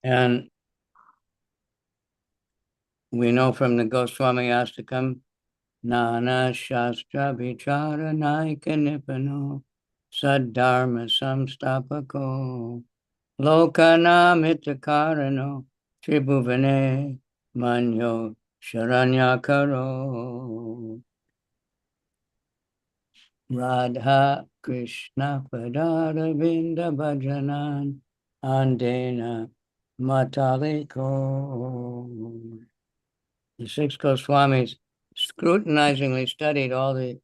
And we know from the Goswami Astakam, Nana Shastra Vichara Naika Nipano Saddharma Samstapako Lokanam Hitakarano Tribhuvane Manyo Sharanyakaro Radha Krishna Padaravinda Bhajanan Andena Mataliko. The six Goswamis scrutinizingly studied all the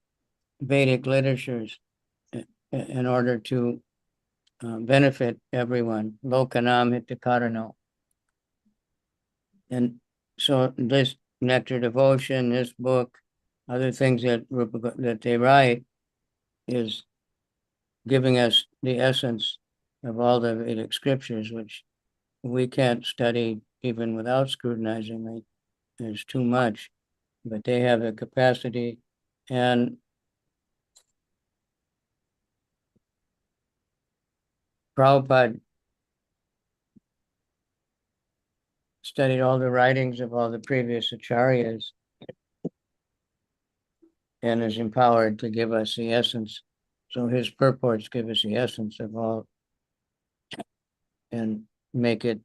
Vedic literatures in order to benefit everyone. Lokanam Hitakarano. And so this Nectar Devotion, this book, other things that they write is giving us the essence of all the Vedic scriptures, which we can't study even without scrutinizing. There's too much, but they have the capacity. And Prabhupada studied all the writings of all the previous acharyas and is empowered to give us the essence. So his purports give us the essence of all and make it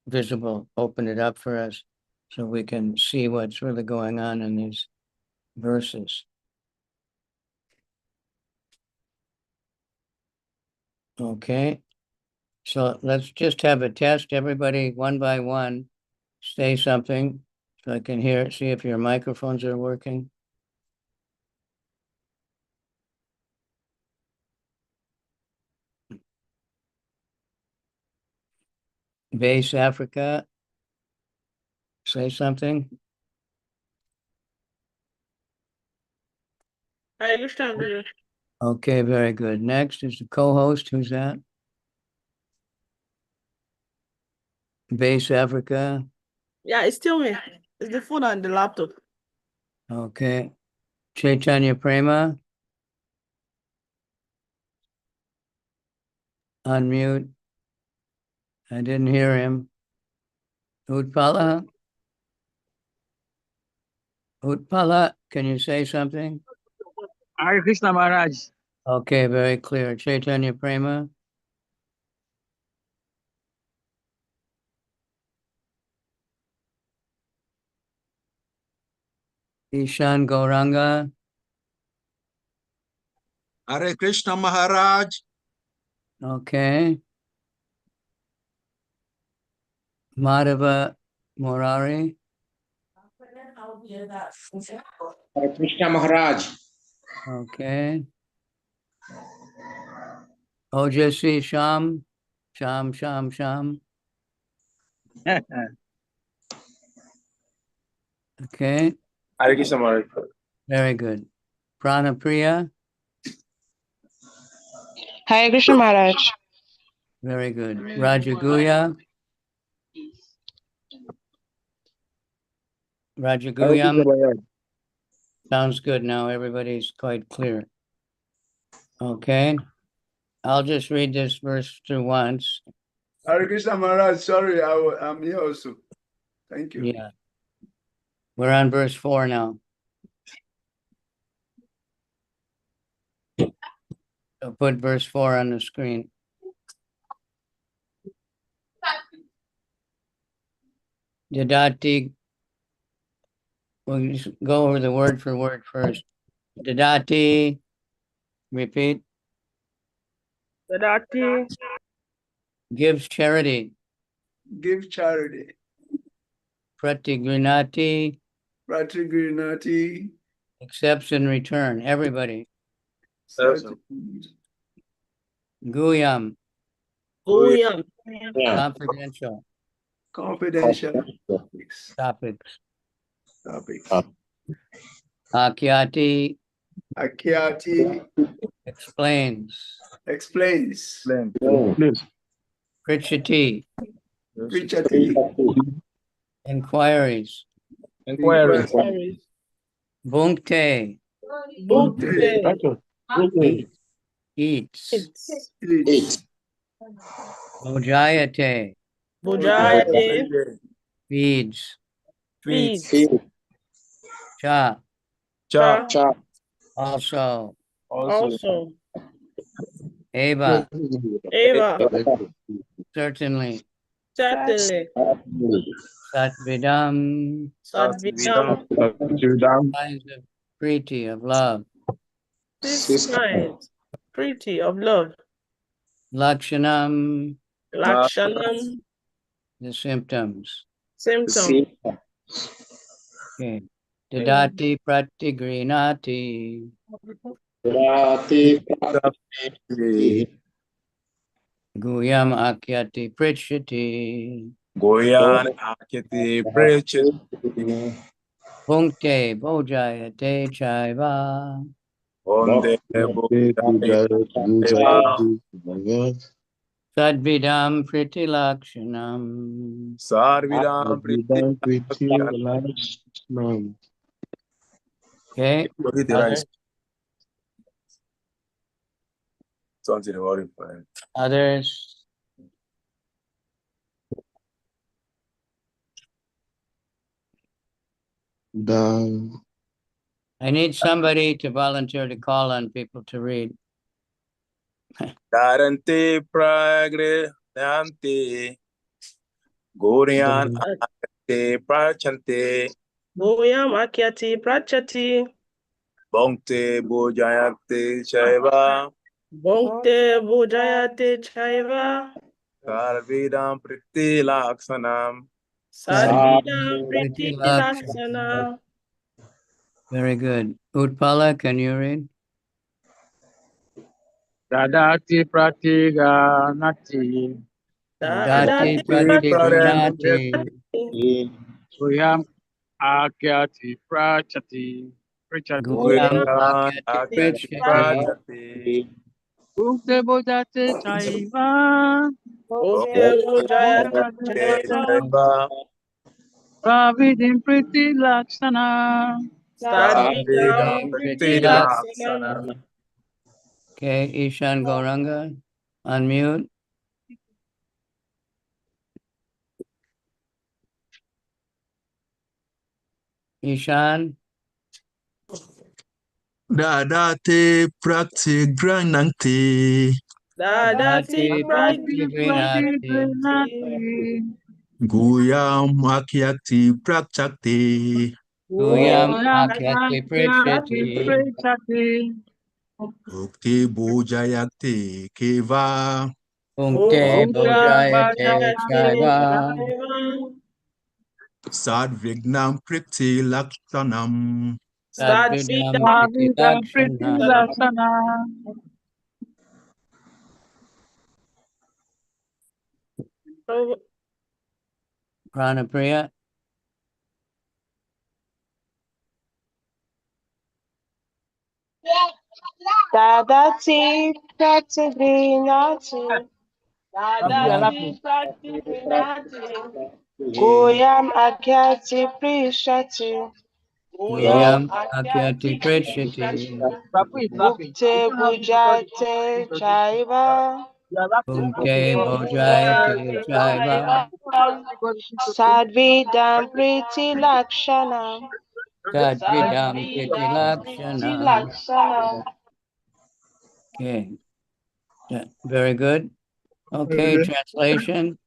visible, open it up for us so we can see what's really going on in these verses. Okay, so let's just have a test. Everybody, one by one, say something so I can hear, see if your microphones are working. Base Africa, say something. Hare Krishna, Guru. Okay, very good. Next is the co-host. Who's that? Base Africa. Yeah, it's still me. It's the phone and the laptop. Okay. Chaitanya Prema. Unmute. I didn't hear him. Utpala? Utpala, can you say something? Hare Krishna Maharaj. Okay, very clear. Chaitanya Prema. Ishan Gauranga. Hare Krishna Maharaj. Okay. Madhava Murari. Hare Krishna Maharaj. Okay. Ojasi Sham. Sham. Okay. Hare Krishna Maharaj. Very good. Pranapriya. Hare Krishna Maharaj. Very good. Rajaguya. Rajaguyam. Sounds good now. Everybody's quite clear. Okay. I'll just read this verse through once. Hare Krishna Maharaj, sorry, I'm here also. Thank you. Yeah. We're on verse 4 now. So put verse 4 on the screen. Didati. We'll just go over the word for word first. Didati. Repeat. Dadati. Gives charity. Give charity. Pratigrinati. Pratigrinati. Accepts in return. Everybody. Guyam. Guyam. Confidential. Confidential. Topics. Topics. Akyati. Akyati. Explains. Explains. Prichati. Prichati. Inquiries. Inquiries. Bhunkte. Bhukte. Eats. Eats. Mojayate. Bujayate. feeds, Feeds. cha, Cha. also, Also. eva, Eva. certainly, Certainly. satvidam, Sadvidam. signs of priti, of love, 6 kinds. Pretty of love. lakshanam, Lakshanam. the symptoms. Symptom. Okay. Didati pratigrinati, guyam akyati prichyati, Goyan Akiti Preaching. punkte bojayate chaiva, Onde sadvidam priti lakshanam. Sarvidam Okay. Others? Something about it. Others? I need somebody to volunteer to call on people to read. Darante Pragre Dante Gorian Akate Prachante Goyam akyati prachati. Bongte Bojayakte Shaiva Bhakti Bujayate Chaiva. Sarvidam Priti Laksanam. Sadvidam Priti Priti Laksana. Very good. Utpala, can you read? Dadati Pratiga Nati Dati Dadati pratigrinati, Suyam Akyati Prachati guyam Goyam akyati Akyati prichyati, Prachati Bukte Bojate Chaiva Bujayate Chaiva. Pravidim Priti Lakshana Sadvidam Priti Priti Laksana. Laksana. Okay, Ishan Gauranga, unmute. Ishan, Dadate practigranante. Dadati Dati pratigrinati, Prati. Guyam akyati prakchakte. guyam Goyam akyati prichyati, Ukte bojayakte keva. punkte bojayate Bujayate chaiva, Chaiva. Sadvignam prikti lakshanam. sadvidam Sadvidam priti lakshana. Pranapriya, Dadati pratigrinati. Dadati pratigrinati. Goyam akyati prishati. Goyam guyam akyati akyati prishati. prichyati, Bukte bujate chaiva. punkte Bukte bojayate bujate chaiva, chaiva. Sadvidam priti lakshana. sadvidam priti Sadvidam priti lakshana. lakshana. Okay, very good. Okay, translation.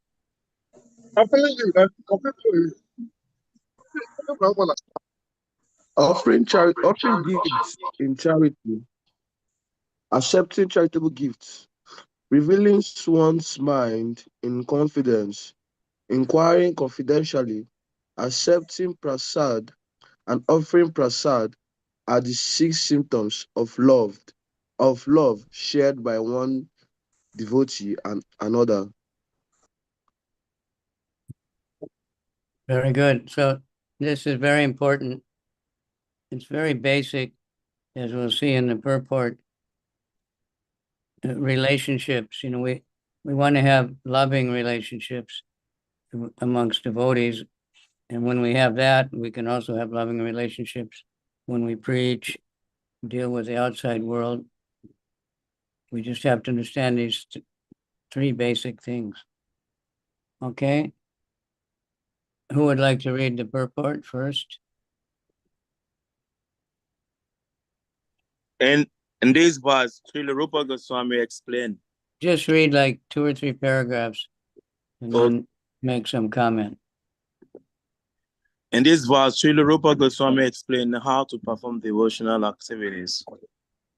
Offering gifts in charity, accepting charitable gifts, revealing one's mind in confidence, inquiring confidentially, accepting prasad, and offering prasad are the 6 symptoms of love shared by one devotee and another. Very good. So this is very important. It's very basic, as we'll see in the purport. Relationships, we want to have loving relationships amongst devotees. And when we have that, we can also have loving relationships when we preach, deal with the outside world. We just have to understand these 3 basic things. Okay. Who would like to read the purport first? And in this verse, Srila Rupa Goswami explained. Just read like 2 or 3 paragraphs and then make some comment. In this verse, Srila Rupa Goswami explained how to perform devotional activities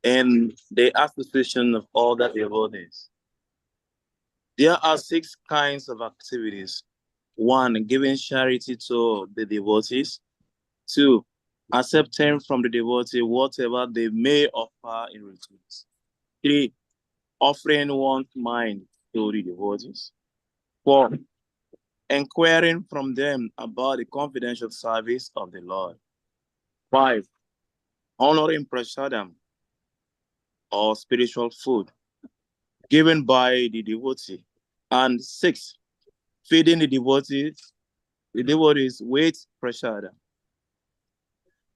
and the association of all the devotees. There are 6 kinds of activities. 1, giving charity to the devotees. 2, accepting from the devotee whatever they may offer in return. 3, offering one's mind to the devotees. 4, inquiring from them about the confidential service of the Lord. 5, honoring prasadam or spiritual food given by the devotee. And 6, feeding the devotees with prasadam.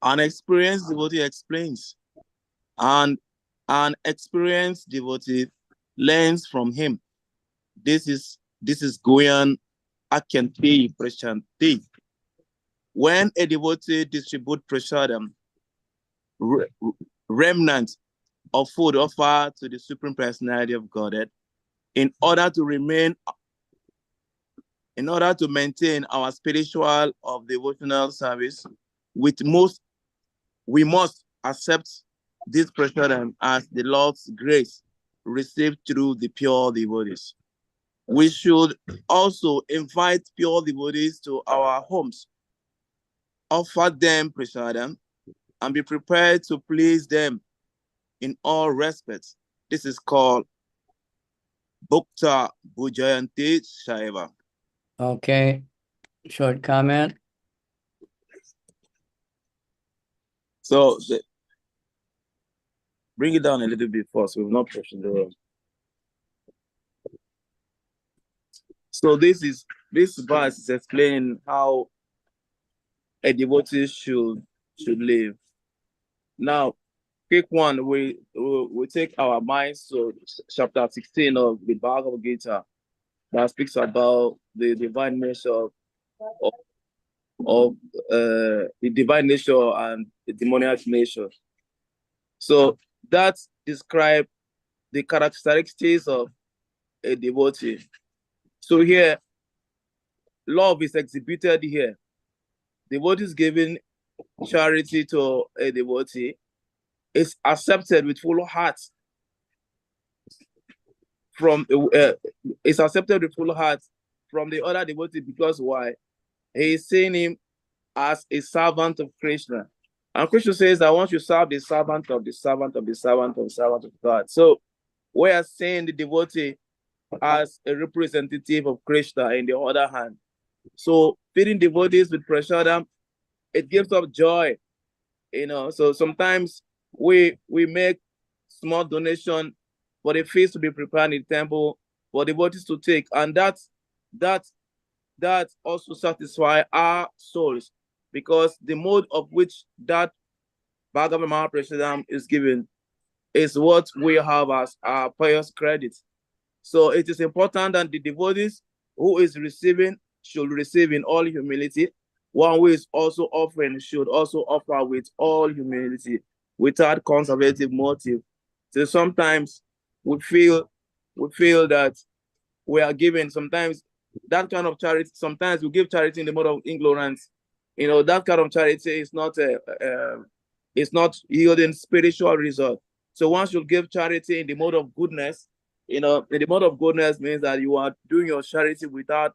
An experienced devotee explains, and an experienced devotee learns from him. This is Goyan Akyanti Prashanti. When a devotee distributes prasadam, remnant of food offered to the Supreme Personality of Godhead, in order to maintain our spiritual or devotional service, we must accept this prasadam as the Lord's grace received through the pure devotees. We should also invite pure devotees to our homes, offer them prasadam, and be prepared to please them in all respects. This is called Bhakta Bujayanti Shaiva. Okay. Short comment. So bring it down a little bit first. We've not pushed the room. So this verse is explaining how a devotee should live. Now, quick one, we take our minds to chapter 16 of the Bhagavad Gita that speaks about the divine nature of the divine nature and the demoniac nature. So that describes the characteristics of a devotee. So here, love is exhibited here. Devotee is giving charity to a devotee. Is accepted with full heart from it's accepted with full heart from the other devotee, because why? He is seeing him as a servant of Krishna. And Krishna says that once you serve the servant of the servant of the servant of the servant of God. So we are seeing the devotee as a representative of Krishna in the other hand. So feeding devotees with prasadam, it gives us joy. So sometimes we make small donation for the feast to be prepared in the temple for devotees to take, and that also satisfy our souls, because the mode of which that Bhagavad Mahaprasadam is given is what we have as our pious credit. So it is important that the devotees who is receiving should receive in all humility. One who is also offering should also offer with all humility, without conservative motive. So sometimes we feel that we are giving, sometimes that kind of charity, sometimes we give charity in the mode of ignorance. That kind of charity is not yielding spiritual result. So one should give charity in the mode of goodness. In the mode of goodness means that you are doing your charity without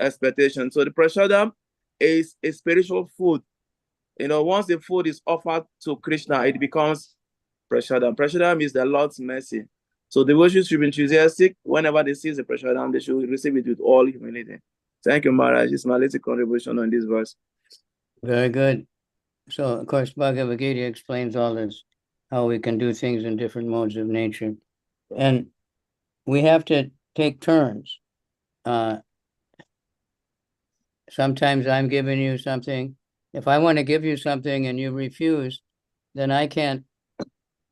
expectation. So the prasadam is a spiritual food. Once the food is offered to Krishna, it becomes prasadam. Prasadam is the Lord's mercy. So devotees should be enthusiastic. Whenever they see the prasadam, they should receive it with all humility. Thank you, Maharaj. It's my little contribution on this verse. Very good. So, of course, Bhagavad Gita explains all this, how we can do things in different modes of nature. And we have to take turns. Sometimes I'm giving you something. If I want to give you something and you refuse, then I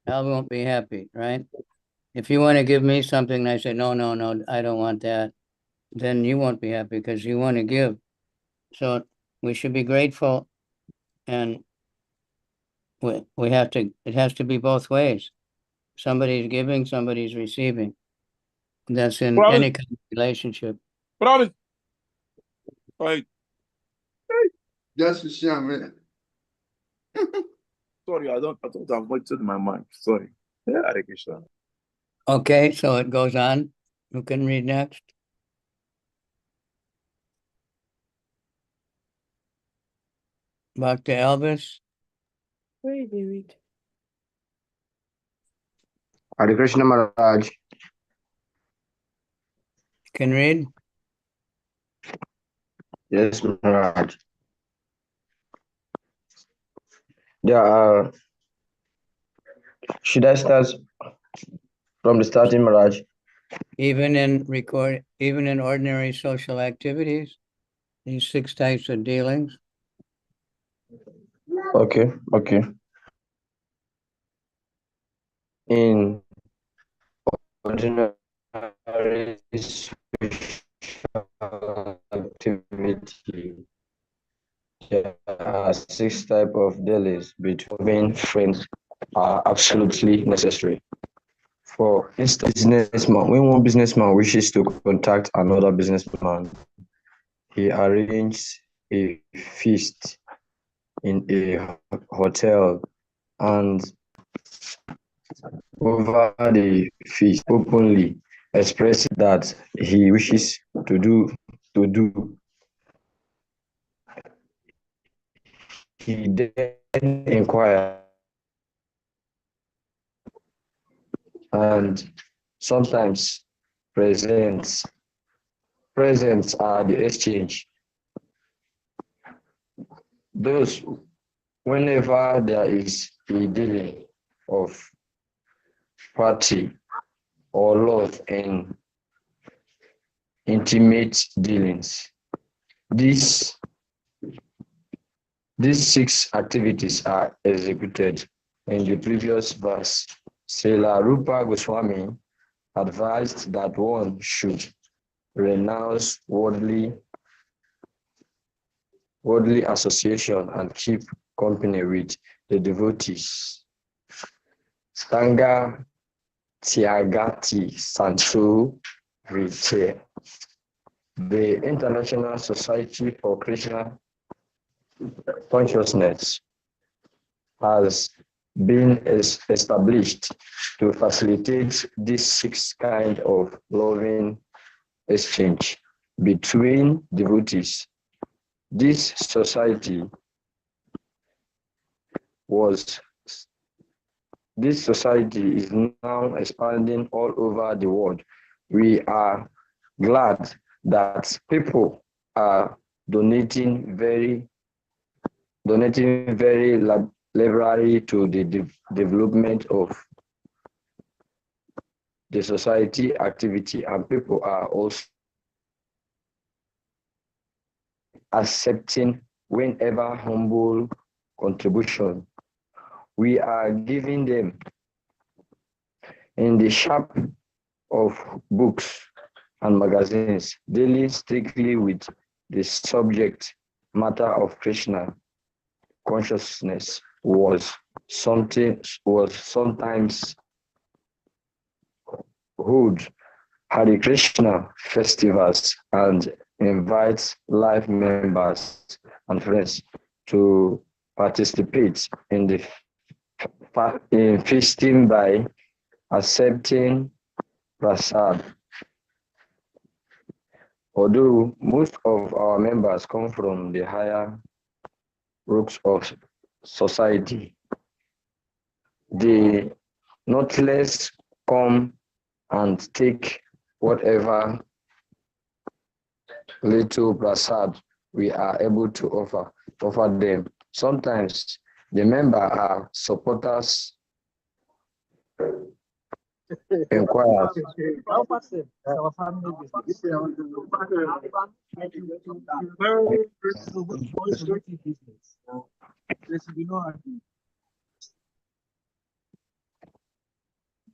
won't be happy, right? If you want to give me something and I say, no, I don't want that, then you won't be happy because you want to give. So we should be grateful, and we have to, it has to be both ways. Somebody's giving, somebody's receiving. That's in Promise. any kind of relationship. Promise. Right. Just to share, man. Sorry, I thought I've wasted my mind. Sorry. Yeah, Hare Krishna. Okay, so it goes on. Who can read next? Dr. Elvis? Where did they read? Hare Krishna Maharaj. Can read? Yes, Maharaj. Yeah, should I start from the starting, Maharaj? Even in ordinary social activities, these 6 types of dealings. Okay. In ordinary social activity, there are 6 types of dealings between friends are absolutely necessary. For instance, when one businessman wishes to contact another businessman, he arranges a feast in a hotel, and over the feast openly expresses that he wishes to do. He then inquires, and sometimes presents are the exchange. Those whenever there is a dealing of party or love and intimate dealings, these 6 activities are executed. In the previous verse, Srila Rupa Goswami advised that one should renounce worldly association and keep company with the devotees. Stanga Tyagati Sancho Rite. The International Society for Krishna Consciousness has been established to facilitate this 6 kind of loving exchange between devotees. This society is now expanding all over the world. We are glad that people are donating very liberally to the development of the society activity, and people are also accepting whenever humble contribution we are giving them in the shop of books and magazines dealing strictly with the subject matter of Krishna consciousness was sometimes hold Hare Krishna festivals and invites live members and friends to participate in the feasting by accepting prasad. Although most of our members come from the higher groups of society, they not less come and take whatever little prasad we are able to offer them. Sometimes the member are supporters, inquire.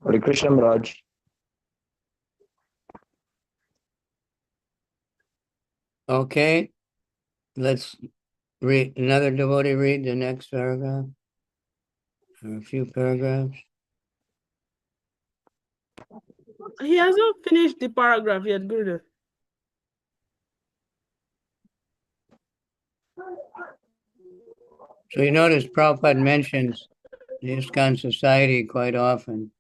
Hare Krishna Raj. Okay, let's read, another devotee read the next paragraph, or a few paragraphs. He hasn't finished the paragraph yet, Gurudev. So you notice Prabhupada mentions the ISKCON society quite often.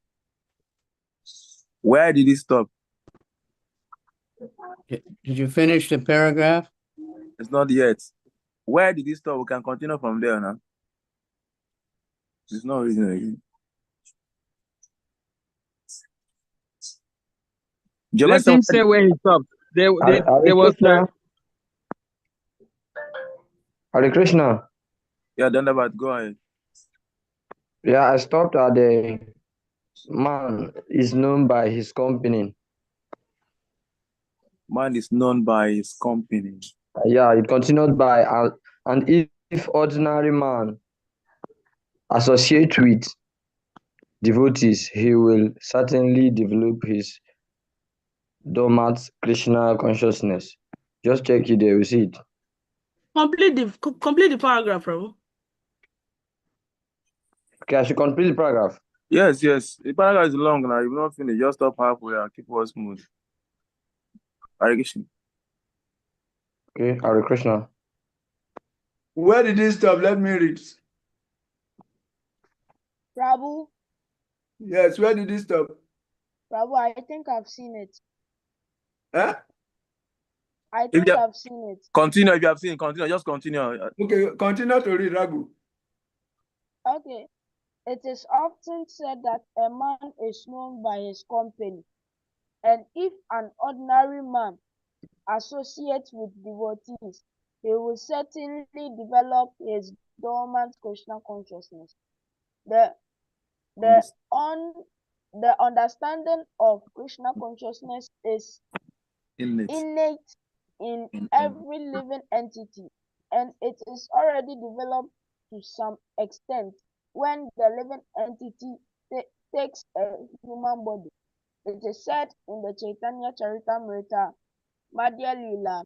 Where did he stop? Did you finish the paragraph? It's not yet. Where did he stop? We can continue from there now. There's no reason again. Let him say where he stopped. There was Hare Krishna. Yeah, Dandabat, go ahead. Yeah, I stopped at the man is known by his company. Man is known by his company. Yeah, it continued by and if ordinary man associate with devotees, he will certainly develop his dormant Krishna consciousness. Just check it there, you see it. Complete the paragraph, Prabhu. Okay, I should complete the paragraph. Yes. The paragraph is long now. You will not finish. Just stop halfway and keep us smooth. Hare Krishna. Okay, Hare Krishna. Where did he stop? Let me read. Prabhu, Yes, where did he stop? Prabhu, I think I've seen it. Huh? I think I've seen it. Continue. If you have seen, continue. Just continue. Okay, continue to read, Raghu. Okay. It is often said that a man is known by his company, and if an ordinary man associates with devotees, he will certainly develop his dormant Krishna consciousness. The understanding of Krishna consciousness is innate in every living entity, and it is already developed to some extent when the living entity takes a human body. It is said in the Chaitanya Charitamrita, Madhya Lila,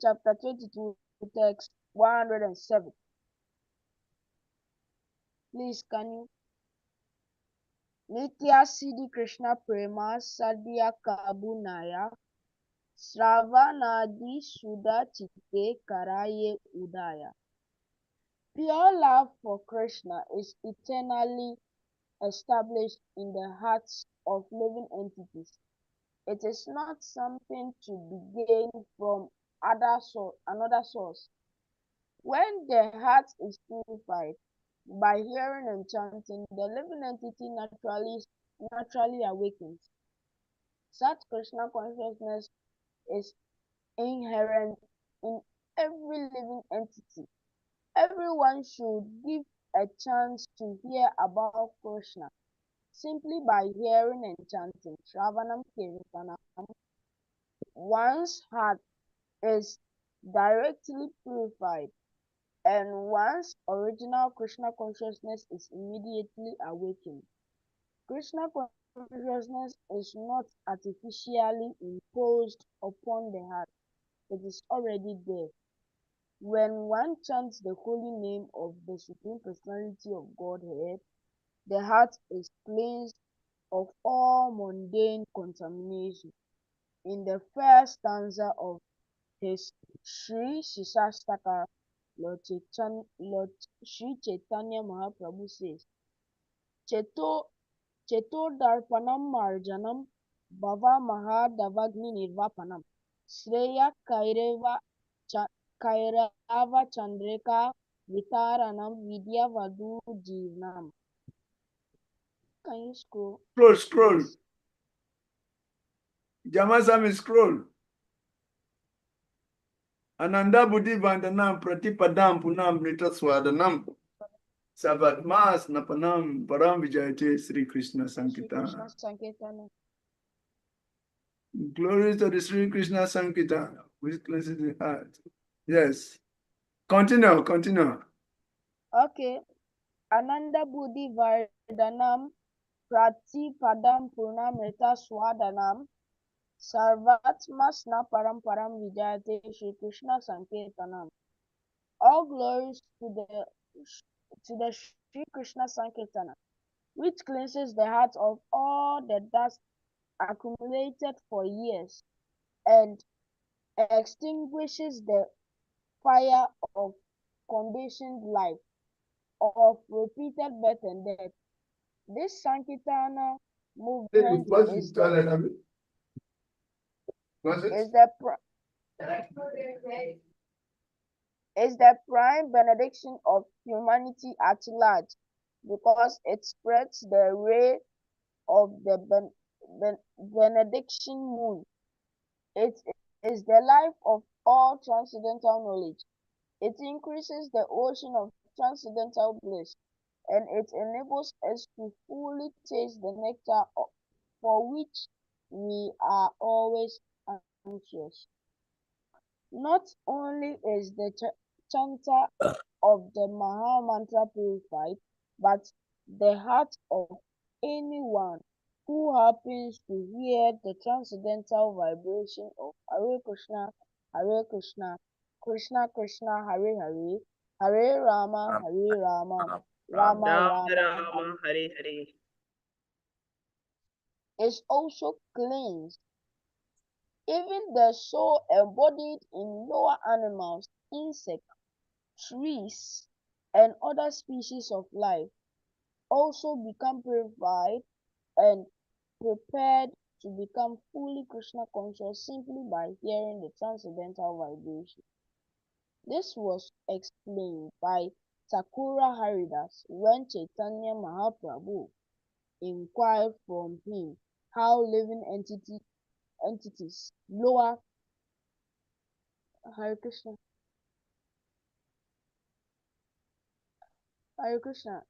chapter 22, text 107. Please, can you? Nitya Siddhi Krishna Prema Sadhya Kabunaya Sravanadi Sudha Chitte Karaye Udaya. Pure love for Krishna is eternally established in the hearts of living entities. It is not something to be gained from another source. When the heart is purified by hearing and chanting, the living entity naturally awakens. Such Krishna consciousness is inherent in every living entity. Everyone should give a chance to hear about Krishna simply by hearing and chanting Shravanam Kirtanam. One's heart is directly purified, and one's original Krishna consciousness is immediately awakened. Krishna consciousness is not artificially imposed upon the heart. It is already there. When one chants the holy name of the Supreme Personality of Godhead, the heart is cleansed of all mundane contamination. In the first stanza of his Sri Sisastaka, Lord Sri Chaitanya Mahaprabhu says, Cheto Darpanam Marjanam Bhava Mahadavagni Nirvapanam Sreya Kairava Chandreka Vitaranam Vidya Vadu Jeevanam. Can you scroll? Scroll. Jamasami, scroll. Ananda Buddhi Vandanam Pratipadam Punam Nitaswadanam Sabat Mas Napanam Param Vijayate Sri Krishna Sankirtana. Glory to the Sri Krishna Sankirtana, which cleanses the heart. Yes. Continue. Okay. Ananda Buddhi Vardanam Pratipadam Punam Swadanam Sarvatmasna Param Param Vijayate Shri Krishna Sankirtanam. All glories to the Shri Krishna Sankirtana, which cleanses the heart of all the dust accumulated for years and extinguishes the fire of conditioned life, of repeated birth and death. This Sankirtana movement is the prime benediction of humanity at large, because it spreads the ray of the benediction moon. It is the life of all transcendental knowledge. It increases the ocean of transcendental bliss, and it enables us to fully taste the nectar for which we are always anxious. Not only is the chanter of the Maha Mantra purified, but the heart of anyone who happens to hear the transcendental vibration of Hare Krishna, Krishna Krishna, Hare Hare, Hare Rama, Hare Rama, Rama Rama, Hare Hare. is also cleansed. Even the soul embodied in lower animals, insects, trees, and other species of life also become purified and prepared to become fully Krishna conscious simply by hearing the transcendental vibration. This was explained by Thakura Haridas when Chaitanya Mahaprabhu inquired from him how living entities lower Hare Krishna. Hare Krishna.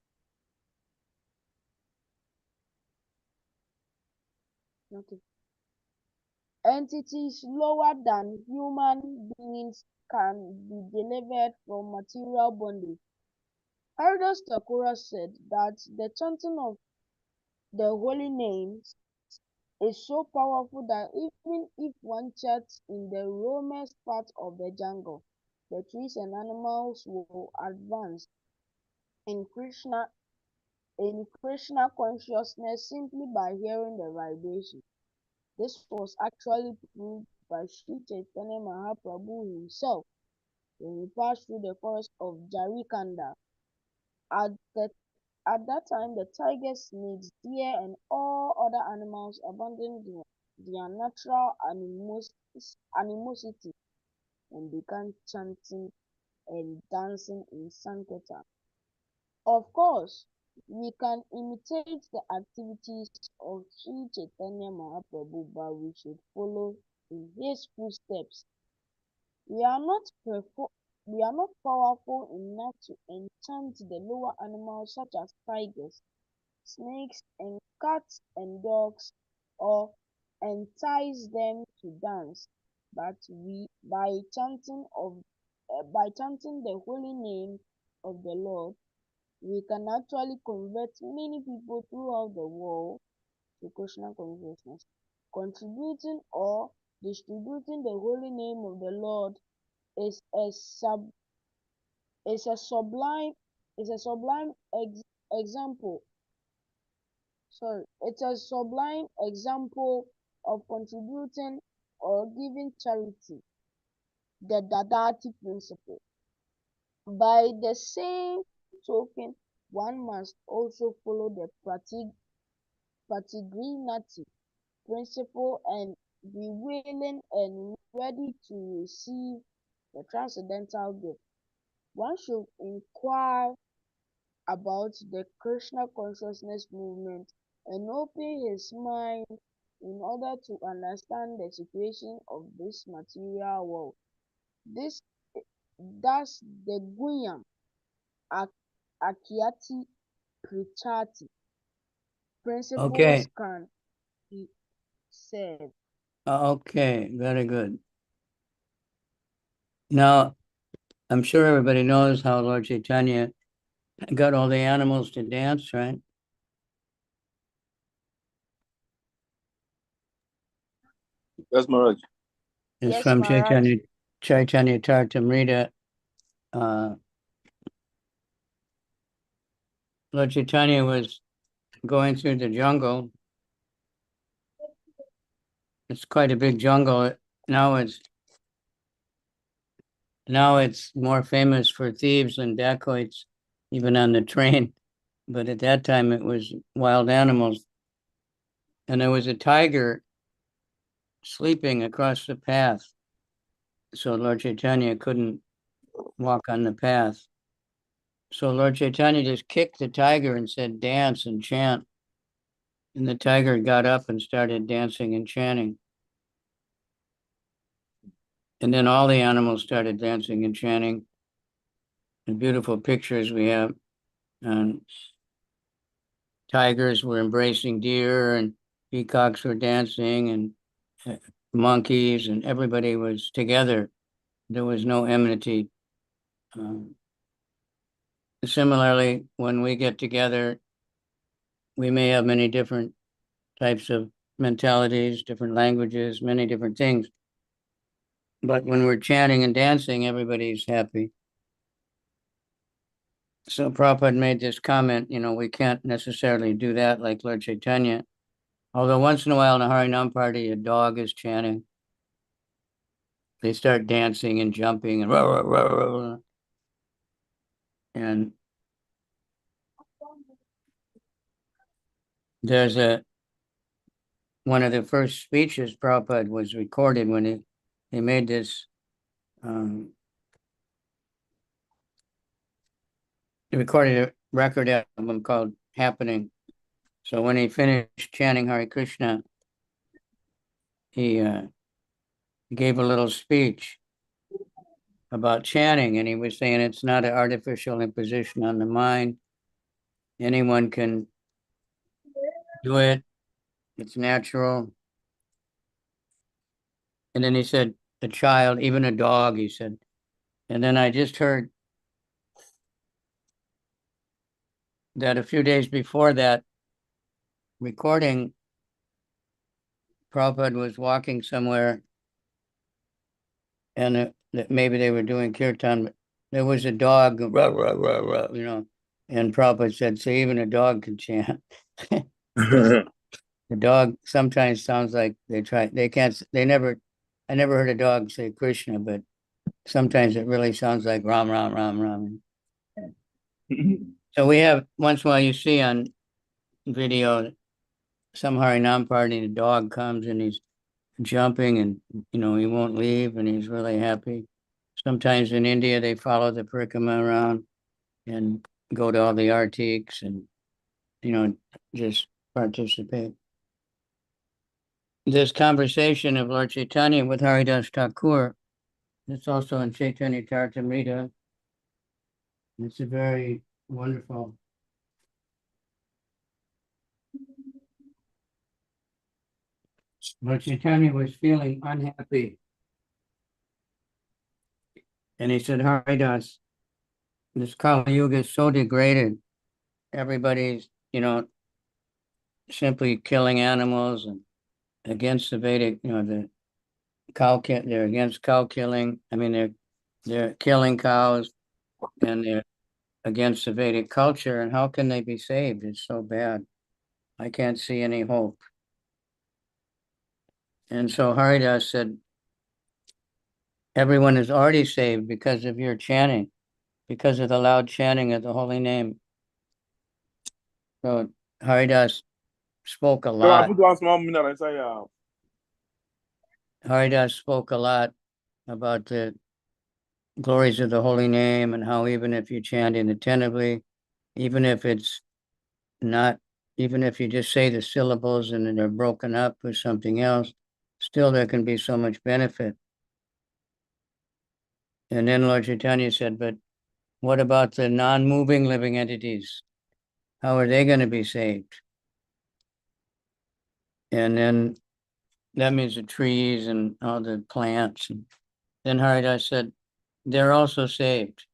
Okay. Entities lower than human beings can be delivered from material bondage. Haridas Thakura said that the chanting of the holy names is so powerful that even if one chants in the remotest part of the jungle, the trees and animals will advance in Krishna consciousness simply by hearing the vibration. This was actually proved by Sri Chaitanya Mahaprabhu himself when he passed through the forest of Jarikanda. At that time, the tigers, snakes, deer, and all other animals abandoned their natural animosity and began chanting and dancing in Sankirtan. Of course, we can imitate the activities of Sri Chaitanya Mahaprabhu, but we should follow in his footsteps. We are not powerful enough to enchant the lower animals such as tigers, snakes, and cats and dogs, or entice them to dance. But by chanting the holy name of the Lord, we can actually convert many people throughout the world to Krishna consciousness. Contributing or distributing the holy name of the Lord is a sublime example. It's a sublime example of contributing or giving charity, the Dadati principle. By the same token, one must also follow the Pratigrinati principle and be willing and ready to receive the transcendental gift. One should inquire about the Krishna consciousness movement and open his mind in order to understand the situation of this material world. Thus the Gunyam Akyati Prichati principles can be said. Okay, very good. Now, I'm sure everybody knows how Lord Chaitanya got all the animals to dance, right? Yes, Maharaj. It's Yes, from Maharaj. Chaitanya Charitamrita. Lord Chaitanya was going through the jungle. It's quite a big jungle. Now it's more famous for thieves and dacoits, even on the train. But at that time, it was wild animals. And there was a tiger sleeping across the path. So Lord Chaitanya couldn't walk on the path. So Lord Chaitanya just kicked the tiger and said, dance and chant. And the tiger got up and started dancing and chanting. And then all the animals started dancing and chanting. And beautiful pictures we have. And tigers were embracing deer, and peacocks were dancing, and monkeys, and everybody was together. There was no enmity. Similarly, when we get together, we may have many different types of mentalities, different languages, many different things. But when we're chanting and dancing, everybody's happy. So Prabhupada made this comment, we can't necessarily do that like Lord Chaitanya. Although once in a while in a Harinam party, a dog is chanting. They start dancing and jumping and rah, rah, rah, rah, rah. And there's one of the first speeches Prabhupada was recorded when he made this he recorded a record album called Happening. So when he finished chanting Hare Krishna, he gave a little speech about chanting, and he was saying it's not an artificial imposition on the mind. Anyone can do it. It's natural. And then he said, a child, even a dog, he said. And then I just heard that a few days before that recording, Prabhupada was walking somewhere, and that maybe they were doing kirtan, but there was a dog, rah, rah, rah, rah, and Prabhupada said, so even a dog can chant. The dog sometimes sounds like I never heard a dog say Krishna, but sometimes it really sounds like Ram, Ram, Ram, Ram. So we have, once in a while you see on video, some Harinam party, the dog comes and he's jumping and, he won't leave and he's really happy. Sometimes in India, they follow the parikama around and go to all the artiques and, just participate. This conversation of Lord Chaitanya with Haridas Thakur, it's also in Chaitanya Charitamrita. It's a very wonderful. Lord Chaitanya was feeling unhappy. And he said, Haridas, this Kali Yuga is so degraded. Everybody's, simply killing animals and against the Vedic, the they're against cow killing. I mean, they're killing cows and they're against the Vedic culture. And how can they be saved? It's so bad. I can't see any hope. And so Haridas said, everyone is already saved because of your chanting, because of the loud chanting of the holy name. So Haridas spoke a So I lot. put 1 small minute and say, Haridas spoke a lot about the glories of the holy name and how even if you chant inattentively, even if it's not, even if you just say the syllables and then they're broken up with something else, still there can be so much benefit. And then Lord Chaitanya said, but what about the non-moving living entities? How are they going to be saved? And then that means the trees and all the plants. And then Haridas said, they're also saved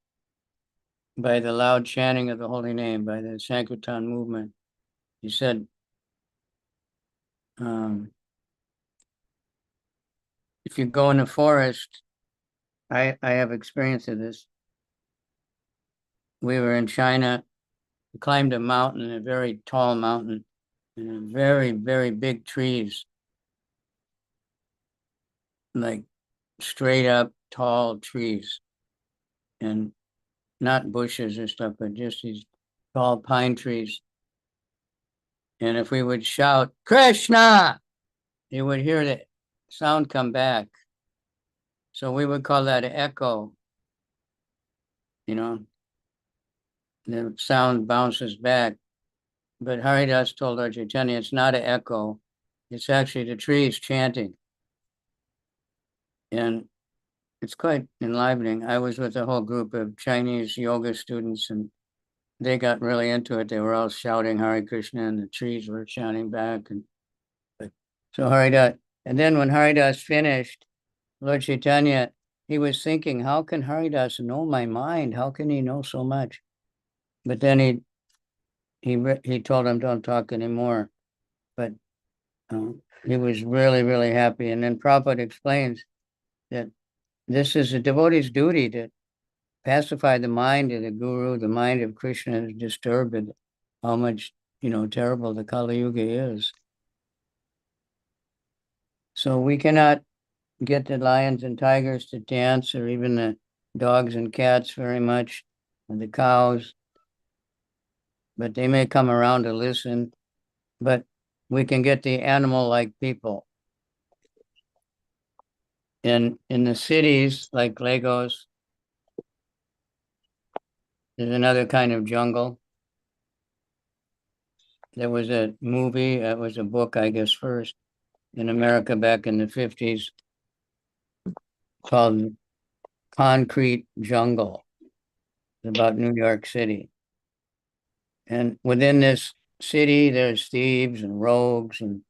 by the loud chanting of the holy name, by the Sankirtan movement. He said, if you go in the forest, I have experience of this. We were in China, we climbed a mountain, a very tall mountain, and very, very big trees, like straight up tall trees, and not bushes or stuff, but just these tall pine trees. And if we would shout, Krishna, you would hear the sound come back. So we would call that an echo. You know, the sound bounces back. But Haridas told Lord Chaitanya, it's not an echo. It's actually the trees chanting. And it's quite enlivening. I was with a whole group of Chinese yoga students, and they got really into it. They were all shouting Hare Krishna, and the trees were shouting back. And so Haridas, and then when Haridas finished, Lord Chaitanya, he was thinking, how can Haridas know my mind? How can he know so much? But then he told him, don't talk anymore. But he was really, really happy. And then Prabhupada explains that this is a devotee's duty to pacify the mind of the guru. The mind of Krishna is disturbed with how much, terrible the Kali Yuga is. So we cannot get the lions and tigers to dance, or even the dogs and cats very much, and the cows, but they may come around to listen. But we can get the animal-like people. In the cities like Lagos, there's another kind of jungle. There was a movie, it was a book, I guess, first in America back in the 50s called Concrete Jungle. It's about New York City. And within this city, there's thieves and rogues and,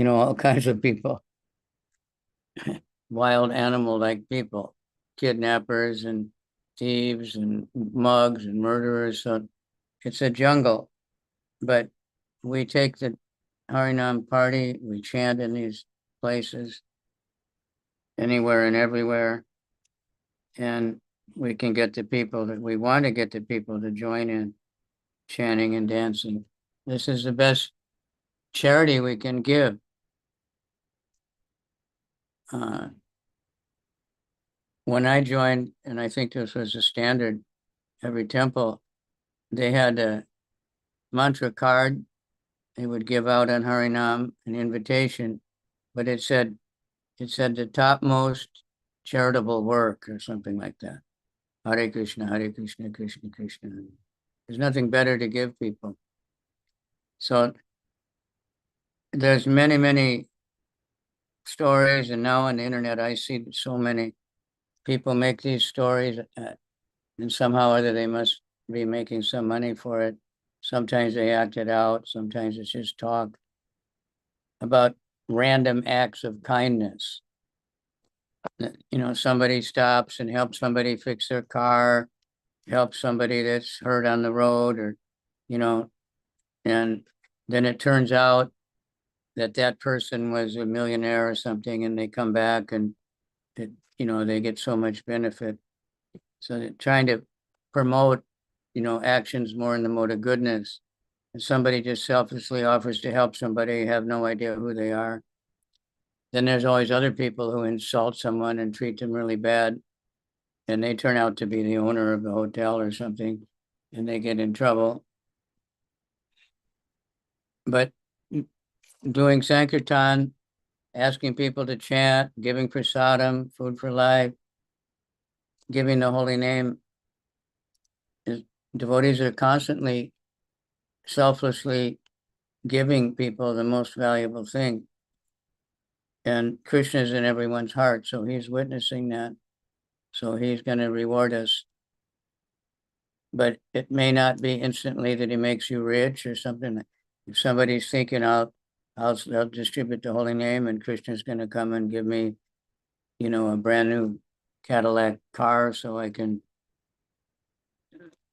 all kinds of people, wild animal-like people, kidnappers and thieves and mugs and murderers. So it's a jungle. But we take the Harinam party, we chant in these places, anywhere and everywhere, and we can get the people that we want to get the people to join in chanting and dancing. This is the best charity we can give. When I joined, and I think this was a standard, every temple, they had a mantra card they would give out on Harinam, an invitation, but it said the topmost charitable work or something like that. Hare Krishna, Krishna Krishna. There's nothing better to give people. So there's many, many stories, and now on the internet, I see so many people make these stories, and somehow or other they must be making some money for it. Sometimes they act it out. Sometimes it's just talk about random acts of kindness. Somebody stops and helps somebody fix their car, helps somebody that's hurt on the road, or, and then it turns out that person was a millionaire or something, and they come back and, they get so much benefit. So they're trying to promote, actions more in the mode of goodness. If somebody just selflessly offers to help somebody, have no idea who they are. Then there's always other people who insult someone and treat them really bad, and they turn out to be the owner of the hotel or something, and they get in trouble. But doing Sankirtan, asking people to chant, giving prasadam, food for life, giving the holy name, devotees are constantly selflessly giving people the most valuable thing. And Krishna is in everyone's heart, so he's witnessing that. So he's going to reward us. But it may not be instantly that he makes you rich or something. If somebody's thinking, I'll distribute the holy name, and Krishna's going to come and give me, a brand new Cadillac car so I can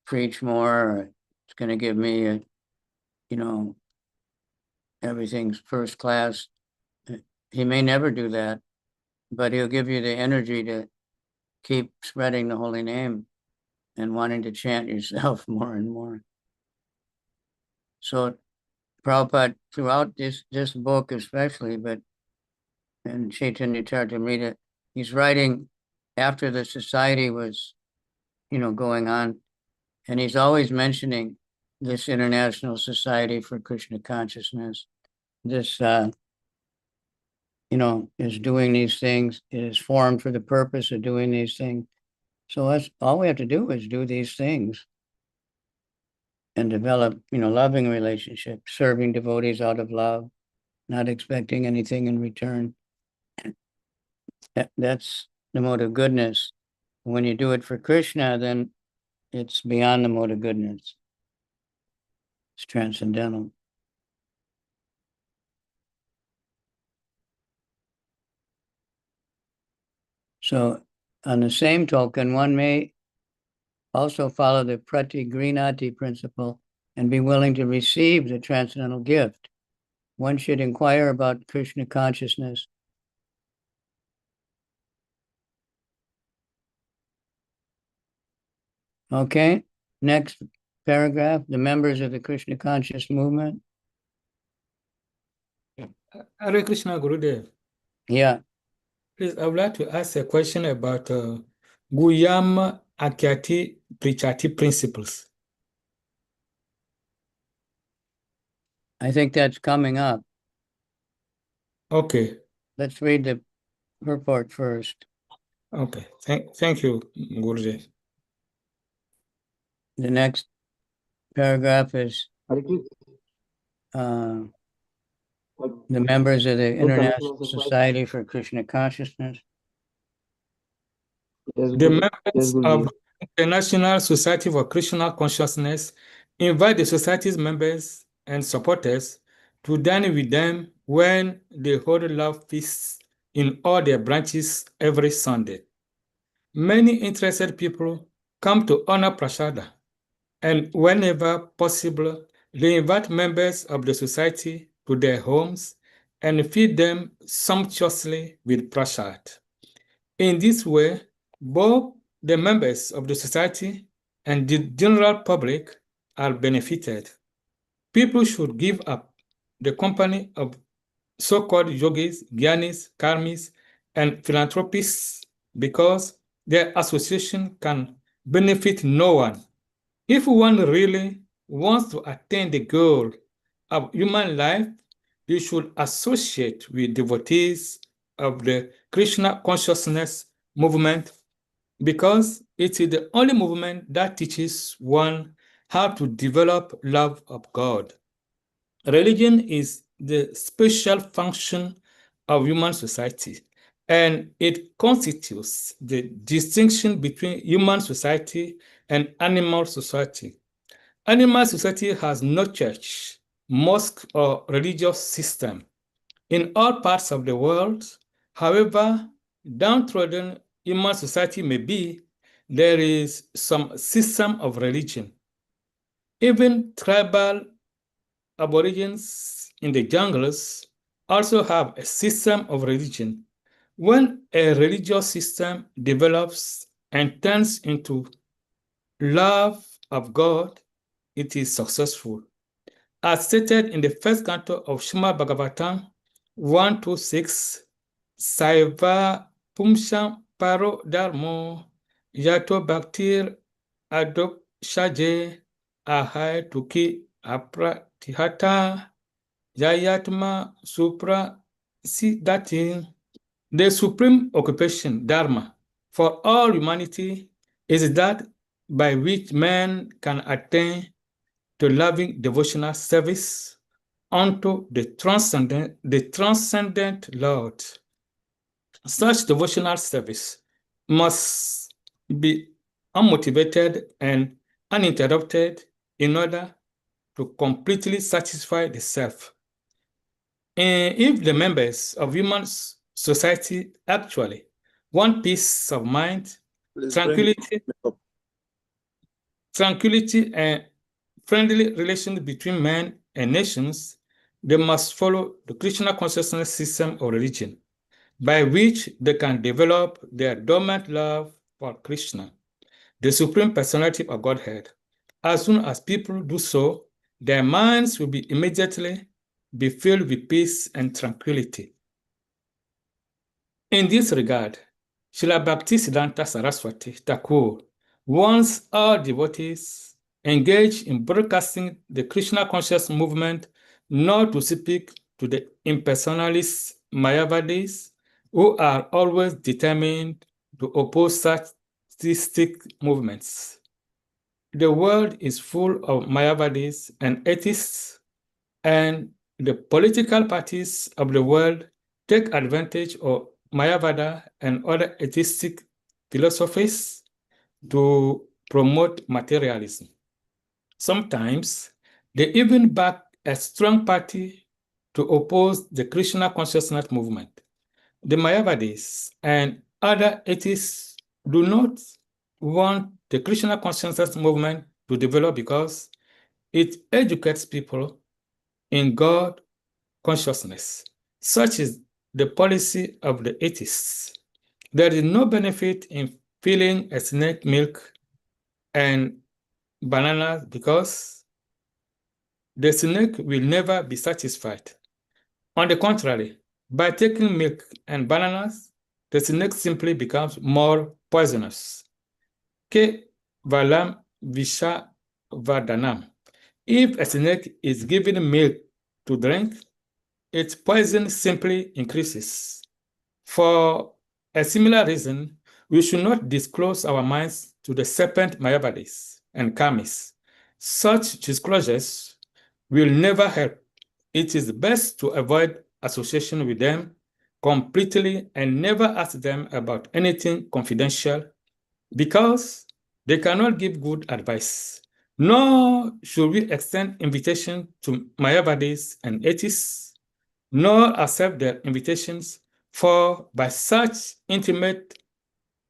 preach more, or it's going to give me everything's first class. He may never do that. but he'll give you the energy to keep spreading the holy name and wanting to chant yourself more and more. So Prabhupada, throughout this book especially, but in Chaitanya Charitamrita, he's writing after the society was, going on, and he's always mentioning this International Society for Krishna Consciousness. This, is doing these things. It is formed for the purpose of doing these things. So that's all we have to do is do these things and develop, loving relationships, serving devotees out of love, not expecting anything in return. That's the mode of goodness. When you do it for Krishna, then it's beyond the mode of goodness. It's transcendental. So on the same token, one may also follow the pratigrinati principle and be willing to receive the transcendental gift. One should inquire about Krishna consciousness. Okay, next paragraph, the members of the Krishna conscious movement. Hare Krishna, Gurudev. Yeah. Please, I would like to ask a question about Guyam Akyati Prichati principles. I think that's coming up. Okay. Let's read the purport first. Okay. Thank you, Gurudev. The next paragraph is the members of the International Society for Krishna Consciousness. The members of the International Society for Krishna Consciousness invite the society's members and supporters to dine with them when they hold love feasts in all their branches every Sunday. Many interested people come to honor Prasada, and whenever possible, they invite members of the society to their homes and feed them sumptuously with prasad. In this way, both the members of the society and the general public are benefited. People should give up the company of so-called yogis, gyanis, karmis, and philanthropists because their association can benefit no one. If one really wants to attain the goal of human life, you should associate with devotees of the Krishna consciousness movement because it is the only movement that teaches one how to develop love of God. Religion is the special function of human society, and it constitutes the distinction between human society and animal society. Animal society has no church, mosque, or religious system. In all parts of the world, however downtrodden human society may be, there is some system of religion. Even tribal aborigines in the jungles also have a system of religion. When a religious system develops and turns into love of God, it is successful. As stated in the first canto of Srimad Bhagavatam 126, Saiva Pumsham Paro Dharmo Yato Bhaktir Adok Shaje Ahai Tuki Apratihata Yayatma Supra Siddhati. The supreme occupation, Dharma, for all humanity is that by which man can attain to loving devotional service unto the transcendent Lord. Such devotional service must be unmotivated and uninterrupted in order to completely satisfy the self. And if the members of human society actually want peace of mind, tranquility and friendly relations between men and nations, they must follow the Krishna consciousness system of religion. by which they can develop their dormant love for Krishna, the Supreme Personality of Godhead. As soon as people do so, their minds will be immediately be filled with peace and tranquility. In this regard, Srila Bhakti Siddhanta Saraswati Thakur wants all devotees engaged in broadcasting the Krishna conscious movement not to speak to the impersonalist Mayavadis who are always determined to oppose such theistic movements. The world is full of Mayavadis and atheists, and the political parties of the world take advantage of Mayavada and other atheistic philosophies to promote materialism. Sometimes they even back a strong party to oppose the Krishna consciousness movement. The Mayavadis and other atheists do not want the Krishna consciousness movement to develop because it educates people in God consciousness. Such is the policy of the atheists. There is no benefit in filling a snake milk and bananas because the snake will never be satisfied. On the contrary, by taking milk and bananas, the snake simply becomes more poisonous. Ke valam visha vadanam. If a snake is given milk to drink, its poison simply increases. For a similar reason, we should not disclose our minds to the serpent Mayavadis and Kamis. Such disclosures will never help. It is best to avoid association with them completely and never ask them about anything confidential because they cannot give good advice. Nor should we extend invitation to Mayavadis and atheists, nor accept their invitations, for by such intimate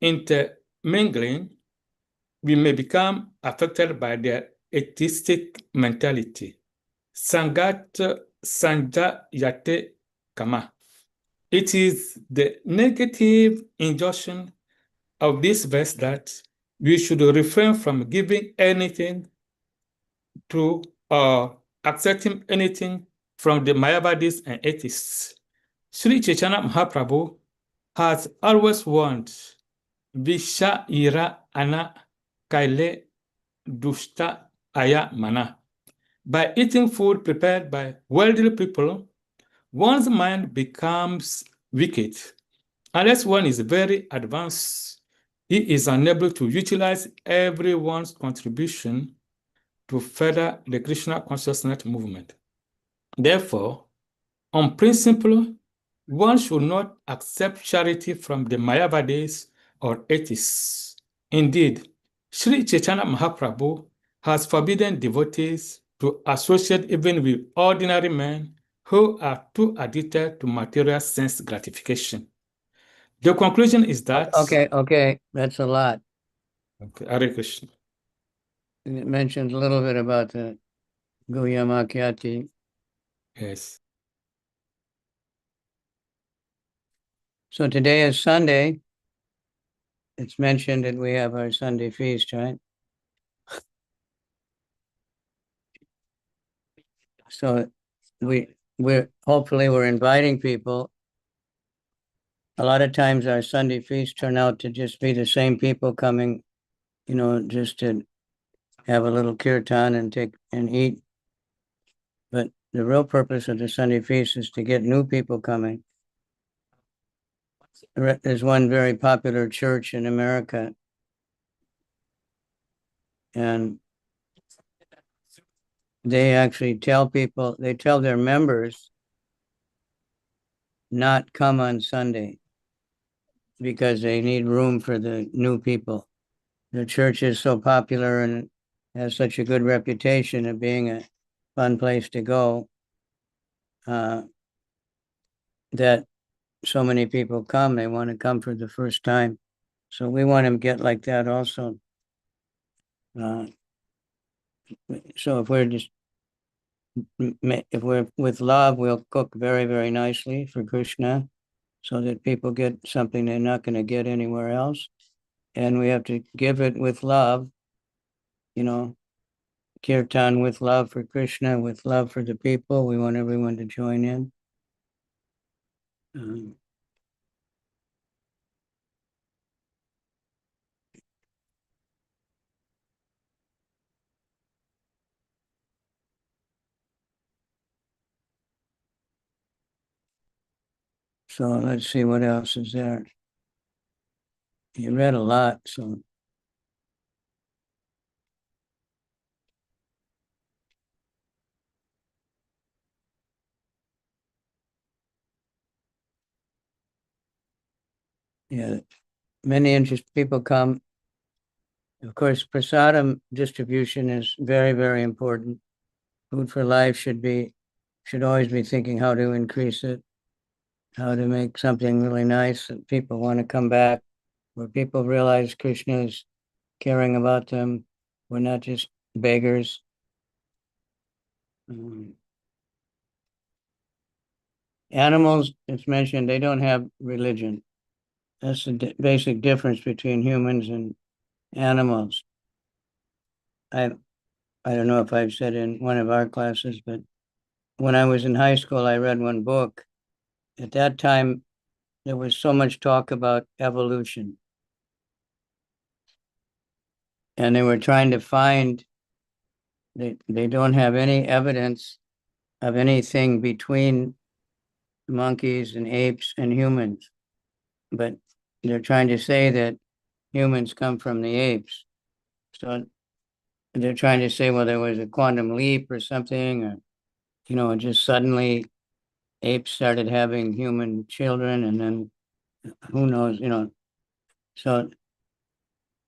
intermingling, we may become affected by their atheistic mentality. Sangat Sanjayate Kama. It is the negative injunction of this verse that we should refrain from giving anything to or accepting anything from the Mayavadis and atheists. Sri Chaitanya Mahaprabhu has always warned Visha ira ana kaile dushta aya mana. By eating food prepared by worldly people, one's mind becomes wicked. Unless one is very advanced, he is unable to utilize everyone's contribution to further the Krishna consciousness movement. Therefore, on principle, one should not accept charity from the Mayavadis or atheists. Indeed, Sri Chaitanya Mahaprabhu has forbidden devotees to associate even with ordinary men who are too addicted to material sense gratification. The conclusion is that... Okay, that's a lot. Okay, Hare Krishna. It mentions a little bit about the Guyamakyati. Yes. So today is Sunday. It's mentioned that we have our Sunday feast, right? So we're hopefully we're inviting people. A lot of times our Sunday feasts turn out to just be the same people coming, just to have a little kirtan and eat. But the real purpose of the Sunday feast is to get new people coming. There's one very popular church in America, and they actually tell their members not come on Sunday because they need room for the new people. The church is so popular and has such a good reputation of being a fun place to go, that so many people come. They want to come for the first time. So we want to get like that also. So if we're with love, we'll cook very, very nicely for Krishna. so that people get something they're not going to get anywhere else. And we have to give it with love, kirtan with love for Krishna, with love for the people. We want everyone to join in. So let's see what else is there. You read a lot, so. Yeah, many interested people come. Of course, prasadam distribution is very, very important. Food for Life should always be thinking how to increase it, how to make something really nice that people want to come back, where people realize Krishna is caring about them. We're not just beggars. Animals, it's mentioned, they don't have religion. That's the basic difference between humans and animals. I don't know if I've said in one of our classes, but when I was in high school, I read one book. At that time, there was so much talk about evolution. And they were trying to find, they don't have any evidence of anything between monkeys and apes and humans. But they're trying to say that humans come from the apes. So they're trying to say, well, there was a quantum leap or something, or, just suddenly apes started having human children, and then who knows, So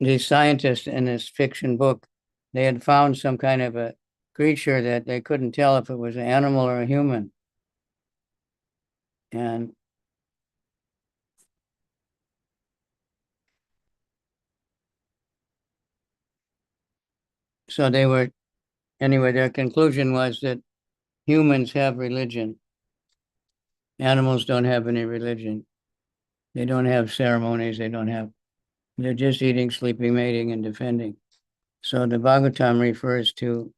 these scientists in this fiction book, they had found some kind of a creature that they couldn't tell if it was an animal or a human. And so their conclusion was that humans have religion. Animals don't have any religion. They don't have ceremonies. They're just eating, sleeping, mating, and defending. So the Bhagavatam refers to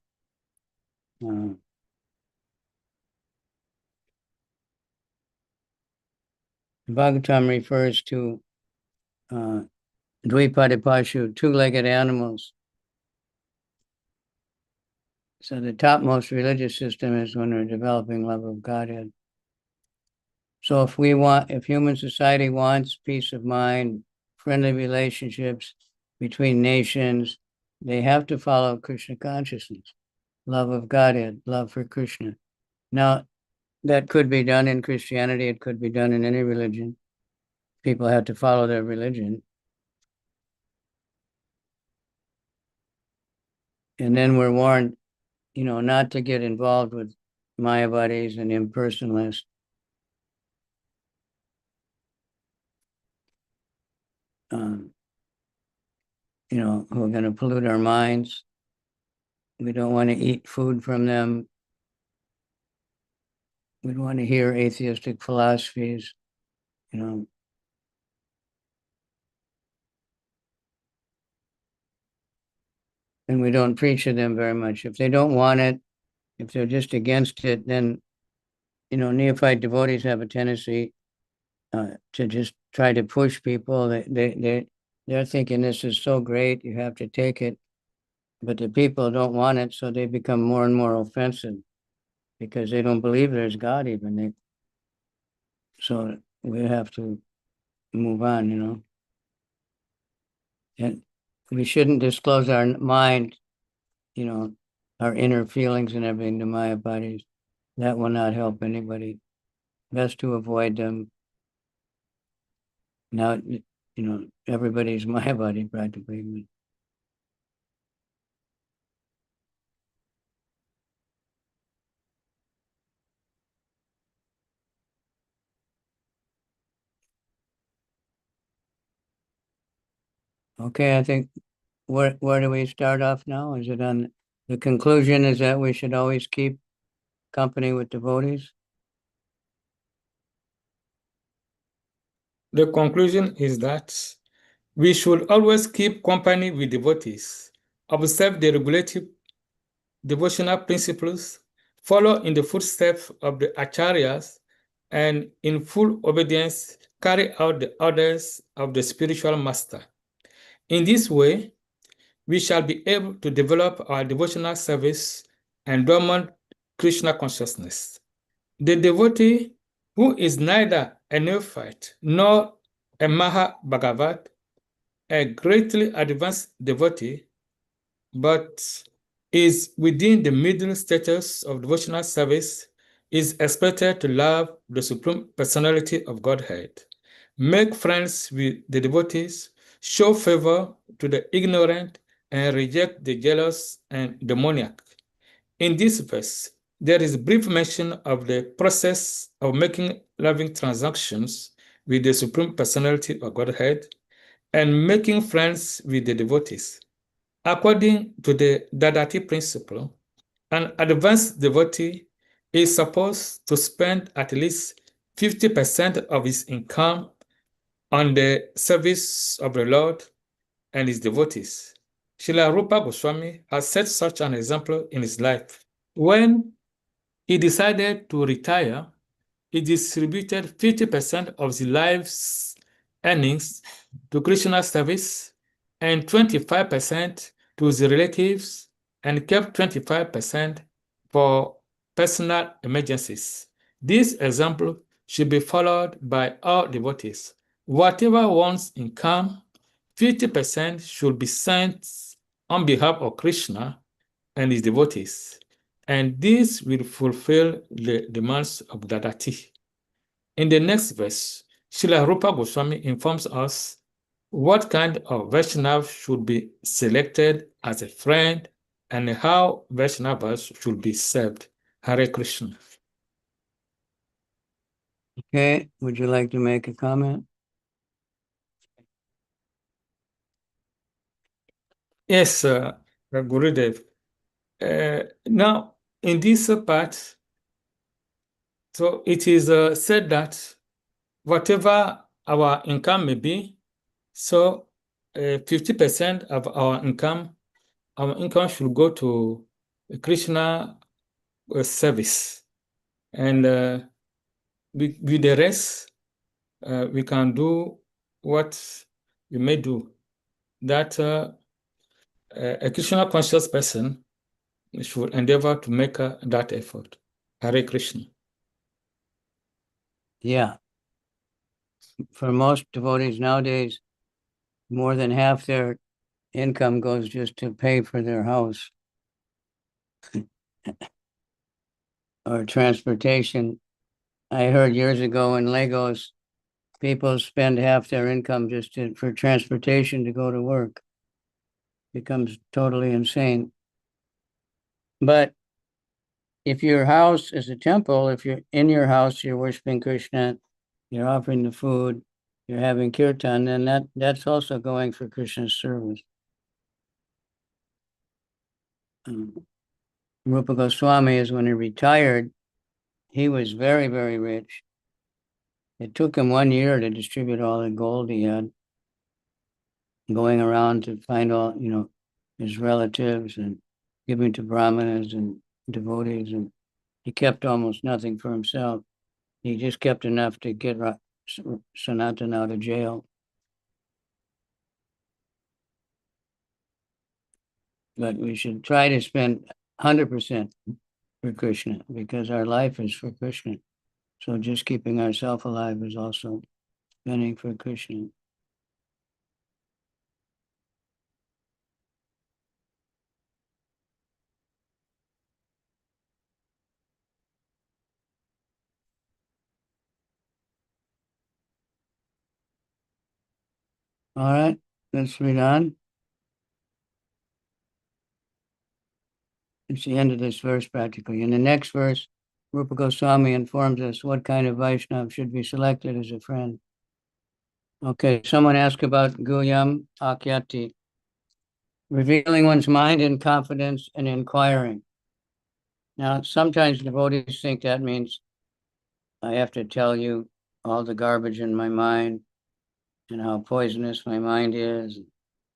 Dvipadipashu, two-legged animals. So the topmost religious system is when we're developing love of Godhead. So if human society wants peace of mind, friendly relationships between nations, they have to follow Krishna consciousness, love of Godhead, love for Krishna. Now, that could be done in Christianity. It could be done in any religion. People have to follow their religion. And then we're warned, not to get involved with Mayavadis and impersonalists. Who are going to pollute our minds. We don't want to eat food from them. We don't want to hear atheistic philosophies, And we don't preach to them very much. If they don't want it, if they're just against it, then, neophyte devotees have a tendency to just try to push people. They're thinking this is so great, you have to take it. But the people don't want it, so they become more and more offensive because they don't believe there's God even. So we have to move on, And we shouldn't disclose our mind, our inner feelings and everything to Mayavadis. That will not help anybody. Best to avoid them. Now, everybody's Mayavadi practically. Okay, I think where do we start off now? Is it on the conclusion is that we should always keep company with devotees? The conclusion is that we should always keep company with devotees, observe the regulative devotional principles, follow in the footsteps of the acharyas, and in full obedience carry out the orders of the spiritual master. In this way, we shall be able to develop our devotional service and dormant Krishna consciousness. The devotee who is neither a neophyte nor a Maha Bhagavat, a greatly advanced devotee, but is within the middle status of devotional service, is expected to love the Supreme Personality of Godhead, make friends with the devotees, show favor to the ignorant, and reject the jealous and demoniac. In this verse, there is brief mention of the process of making loving transactions with the Supreme Personality of Godhead and making friends with the devotees. According to the Dadati principle, an advanced devotee is supposed to spend at least 50% of his income on the service of the Lord and his devotees. Srila Rupa Goswami has set such an example in his life. When he decided to retire, he distributed 50% of his life's earnings to Krishna service and 25% to his relatives and kept 25% for personal emergencies. This example should be followed by all devotees. Whatever one's income, 50% should be sent on behalf of Krishna and his devotees, and this will fulfill the demands of Dadati. In the next verse, Srila Rupa Goswami informs us what kind of Vaishnava should be selected as a friend and how Vaishnavas should be served. Hare Krishna. Okay, would you like to make a comment? Yes, Gurudev. Now, in this part, so it is said that whatever our income may be, so 50% of our income should go to Krishna service. And with the rest, we can do what we may do. That a Krishna conscious person should endeavor to make that effort. Hare Krishna. Yeah. For most devotees nowadays, more than half their income goes just to pay for their house or transportation. I heard years ago in Lagos, people spend half their income just for transportation to go to work. Becomes totally insane. But if your house is a temple, if you're in your house, you're worshiping Krishna, you're offering the food, you're having kirtan, then that's also going for Krishna's service. Rupa Goswami is when he retired, he was very, very rich. It took him 1 year to distribute all the gold he had, going around to find all, his relatives and giving to brahmanas and devotees, and he kept almost nothing for himself. He just kept enough to get Sanatan out of jail. But we should try to spend 100% for Krishna, because our life is for Krishna. So just keeping ourselves alive is also spending for Krishna. All right, let's read on. It's the end of this verse practically. In the next verse, Rupa Goswami informs us what kind of Vaishnava should be selected as a friend. Okay, someone asked about Guyam Akyati, revealing one's mind in confidence and inquiring. Now, sometimes devotees think that means I have to tell you all the garbage in my mind, and how poisonous my mind is,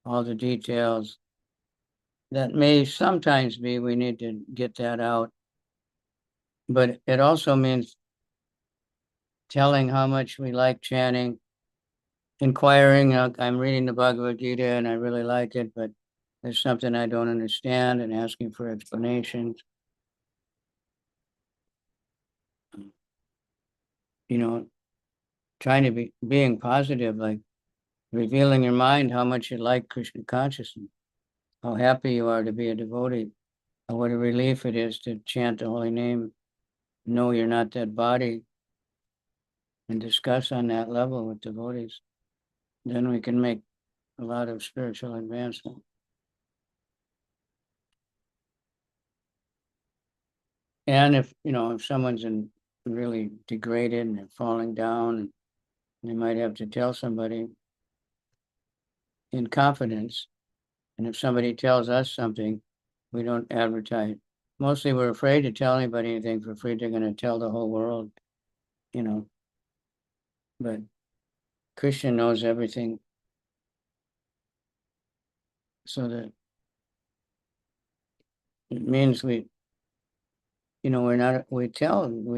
all the details. That may sometimes be, we need to get that out. But it also means telling how much we like chanting, inquiring. I'm reading the Bhagavad Gita and I really like it, but there's something I don't understand, and asking for explanations. You know, trying to being positive, like revealing your mind how much you like Krishna consciousness, how happy you are to be a devotee, and what a relief it is to chant the holy name, know you're not that body, and discuss on that level with devotees. Then we can make a lot of spiritual advancement. And if someone's really degraded and they're falling down, they might have to tell somebody in confidence. And if somebody tells us something, we don't advertise. Mostly we're afraid to tell anybody anything. We're afraid they're going to tell the whole world, But Krishna knows everything. So that it means we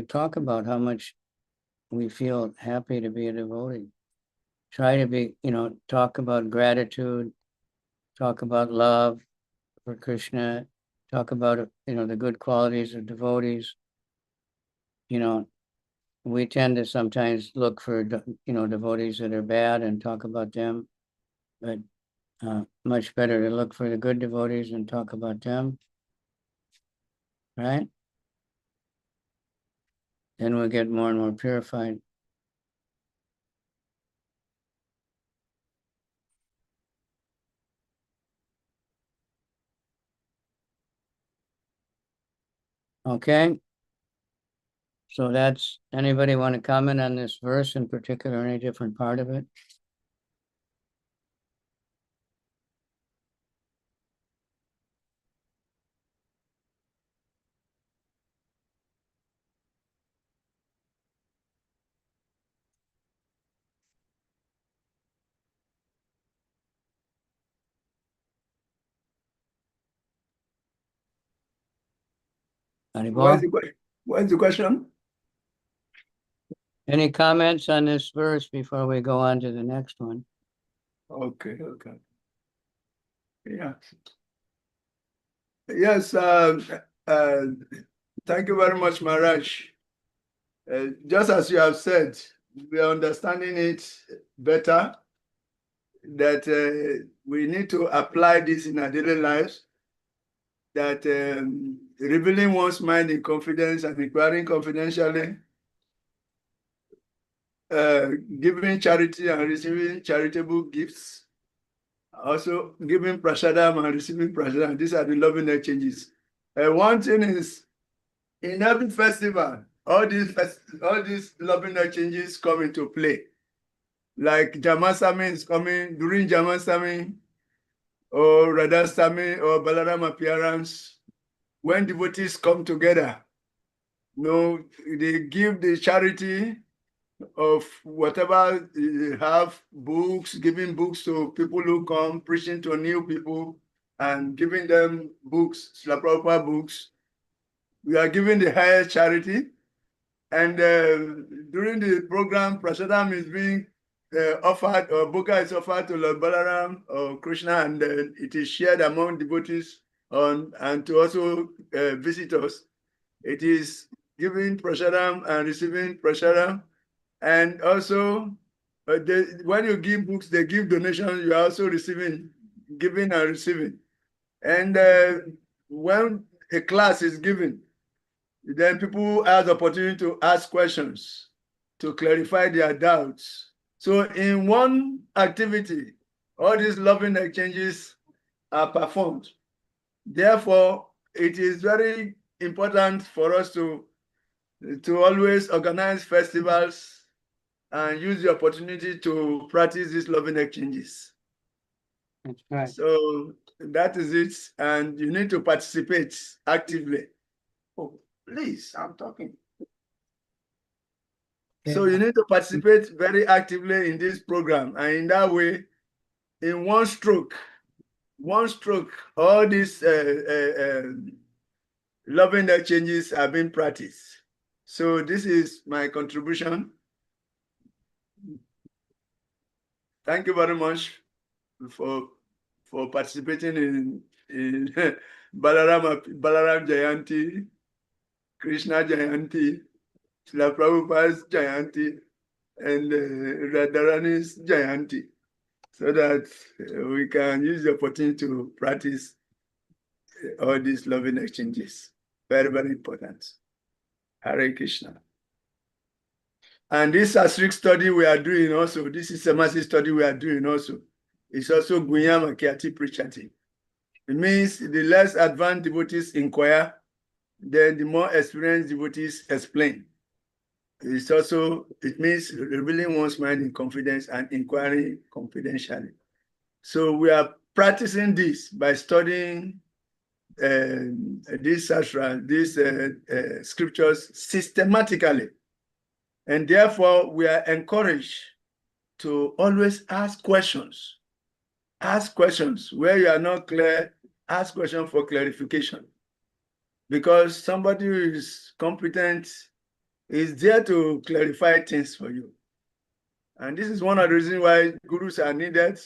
talk about how much we feel happy to be a devotee. Try to be, talk about gratitude, talk about love for Krishna, talk about, the good qualities of devotees. We tend to sometimes look for, devotees that are bad and talk about them, but much better to look for the good devotees and talk about them, right? Then we'll get more and more purified. Okay. So anybody want to comment on this verse in particular, any different part of it? What's the question? Any comments on this verse before we go on to the next one? Okay. Yeah. Yes. Thank you very much, Maharaj. Just as you have said, we are understanding it better, that we need to apply this in our daily lives, that revealing one's mind in confidence and inquiring confidentially, giving charity and receiving charitable gifts, also giving prasadam and receiving prasadam. These are the loving exchanges. One thing is, in every festival, all these loving exchanges come into play. Like Jamasami is coming during Jamasami, or Radhastami, or Balaram appearance. When devotees come together, they give the charity of whatever they have, books, giving books to people who come, preaching to new people, and giving them books, Srila Prabhupada books. We are giving the highest charity. And during the program, prasadam is being offered, or Bhuka is offered to Lord Balaram or Krishna, and it is shared among devotees and to also visitors. It is giving prasadam and receiving prasadam. And also, when you give books, they give donations, you are also receiving, giving and receiving. And when a class is given, then people have the opportunity to ask questions, to clarify their doubts. So in one activity, all these loving exchanges are performed. Therefore, it is very important for us to always organize festivals and use the opportunity to practice these loving exchanges. That's right. So that is it, and you need to participate actively. Oh, please, I'm talking. So you need to participate very actively in this program. And in that way, in one stroke, all these loving exchanges are being practiced. So this is my contribution. Thank you very much for participating in Balaram Jayanti, Krishna Jayanti, Srila Prabhupada's Jayanti, and Radharani's Jayanti, so that we can use the opportunity to practice all these loving exchanges. Very, very important. Hare Krishna. And this Sastri study we are doing also, this is a massive study we are doing also. It's also Gunyama Kyati Prichati. It means the less advanced devotees inquire, then the more experienced devotees explain. It means revealing one's mind in confidence and inquiring confidentially. So we are practicing this by studying these Sastra, these scriptures systematically. And therefore, we are encouraged to always ask questions. Ask questions. Where you are not clear, ask questions for clarification. Because somebody who is competent is there to clarify things for you. And this is one of the reasons why gurus are needed.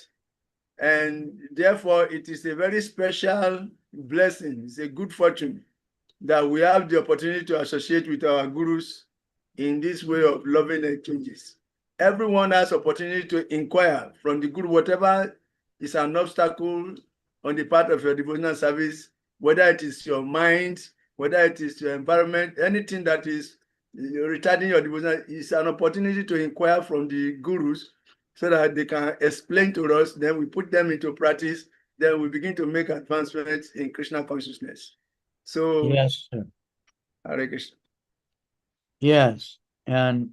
And therefore, it is a very special blessing. It's a good fortune that we have the opportunity to associate with our gurus in this way of loving exchanges. Everyone has opportunity to inquire from the guru, whatever is an obstacle on the part of your devotional service, whether it is your mind, whether it is your environment, anything that is retarding your devotional, is an opportunity to inquire from the gurus so that they can explain to us, then we put them into practice, then we begin to make advancements in Krishna consciousness. So, Yes, sir. Hare Krishna. Yes, and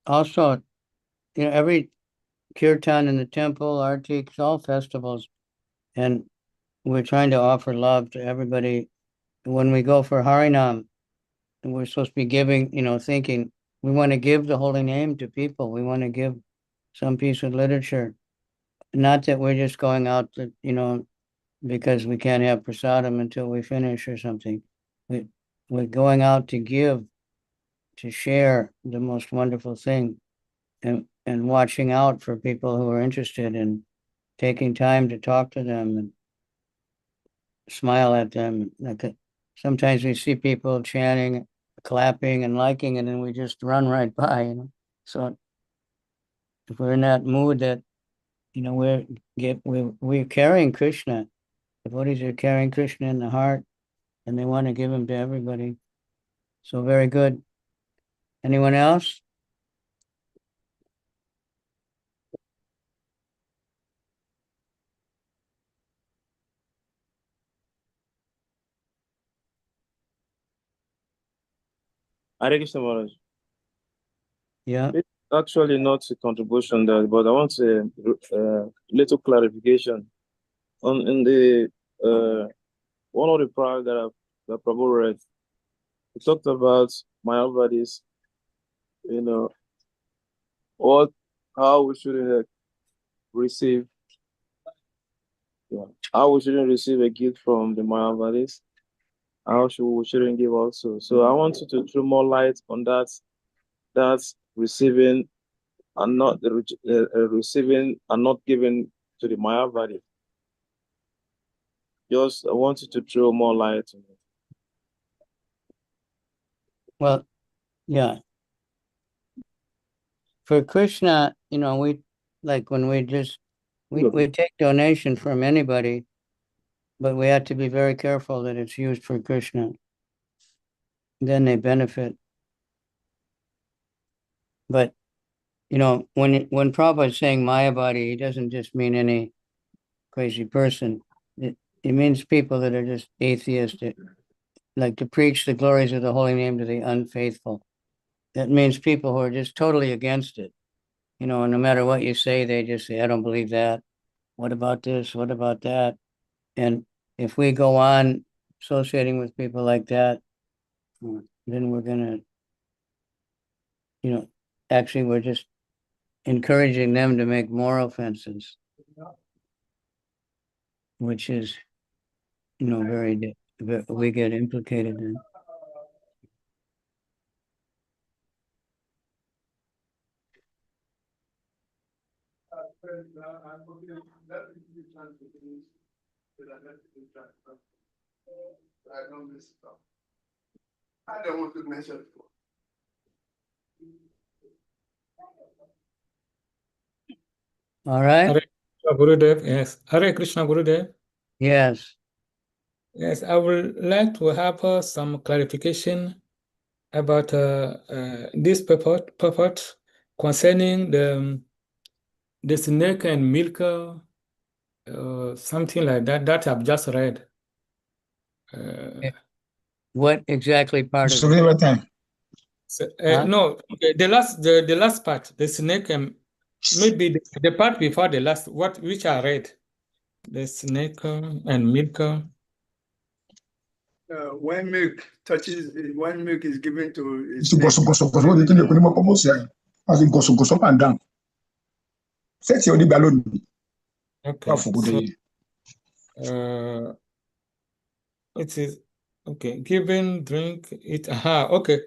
also, every kirtan in the temple, artiks, all festivals, and we're trying to offer love to everybody. When we go for Harinam, and we're supposed to be giving, thinking we want to give the holy name to people. We want to give some piece of literature. Not that we're just going out to, because we can't have prasadam until we finish or something. We're going out to give, to share the most wonderful thing, and watching out for people who are interested in taking time to talk to them and smile at them. Sometimes we see people chanting, clapping and liking it, and we just run right by, So if we're in that mood that, we're carrying Krishna, devotees are carrying Krishna in the heart, and they want to give him to everybody. So very good. Anyone else? Hare Krishna Maharaj. Yeah. It's actually not a contribution there, but I want a little clarification on in the one of the paragraphs that Prabhu read. He talked about Mayavadis, how we shouldn't receive, how we shouldn't receive a gift from the Mayavadis, how we shouldn't give also. So I want you to throw more light on that. That's receiving and not receiving and not giving to the Mayavadi. Just I want you to throw more light on it. Well, yeah. For Krishna, we like when we take donation from anybody, but we have to be very careful that it's used for Krishna. Then they benefit. But when Prabhupada is saying Mayavadi, he doesn't just mean any crazy person. It means people that are just atheistic, like to preach the glories of the holy name to the unfaithful. That means people who are just totally against it. And no matter what you say, they just say, I don't believe that. What about this? What about that? And if we go on associating with people like that, then we're gonna, actually we're just encouraging them to make more offenses, which is, we get implicated in. I don't want to mention it. All right. Hare Krishna Gurudev, yes. Hare Krishna Gurudev. Yes. Yes, I would like to have some clarification about this purport concerning the snake and milk, something like that I've just read. What exactly part of So every time. So, Huh? no, the last part, the snake and maybe the part before the last, which I read, the snake and milk. When milk is given to a It's snake, what they think you're going to say. As it goes up and down. Set your balloon. Okay, so it is okay. Given drink it. Okay.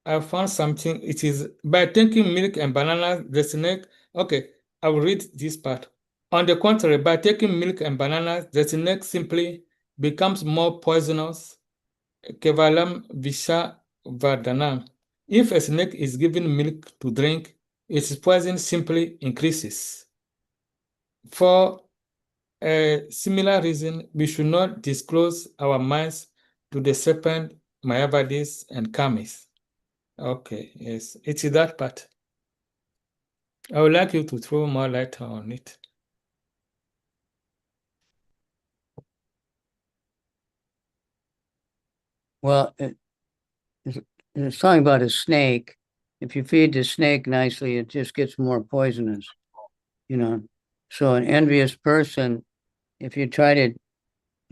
I found something. It is by taking milk and bananas, the snake. Okay, I will read this part. On the contrary, by taking milk and bananas, the snake simply becomes more poisonous. Kevalam Visha Vardhanam. If a snake is given milk to drink, its poison simply increases. For a similar reason, we should not disclose our minds to the serpent, Mayavadis, and Kamis. Okay, yes, it is that part. I would like you to throw more light on it. Well, it's talking about a snake. If you feed the snake nicely, it just gets more poisonous, So an envious person, if you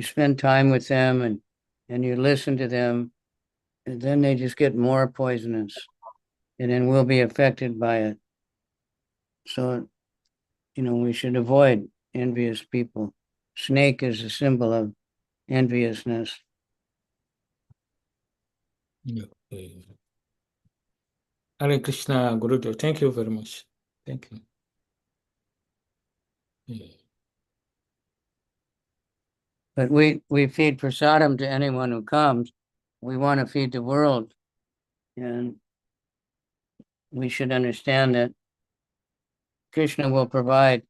spend time with them and you listen to them, and then they just get more poisonous, and then we'll be affected by it. So, we should avoid envious people. Snake is a symbol of enviousness. Okay. Hare Krishna Gurudev, thank you very much. Thank you. Yeah. But we feed prasadam to anyone who comes. We want to feed the world. And we should understand that Krishna will provide.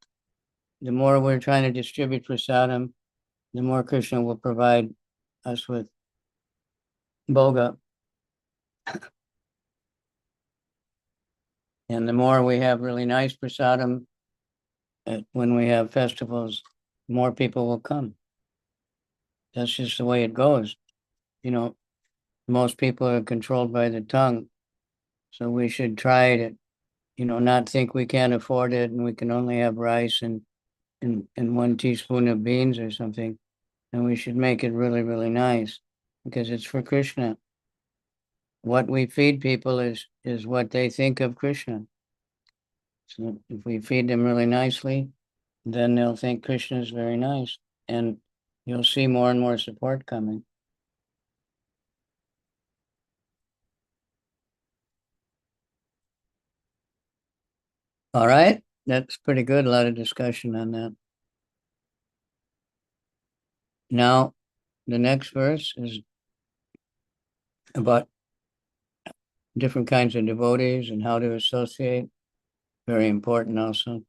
The more we're trying to distribute prasadam, the more Krishna will provide us with bhoga. And the more we have really nice prasadam, when we have festivals, more people will come. That's just the way it goes. Most people are controlled by the tongue. So we should try to, not think we can't afford it and we can only have rice and 1 teaspoon of beans or something. And we should make it really, really nice because it's for Krishna. What we feed people is what they think of Krishna. So if we feed them really nicely, then they'll think Krishna is very nice, and you'll see more and more support coming. All right, that's pretty good. A lot of discussion on that. Now, the next verse is about different kinds of devotees and how to associate. Very important also.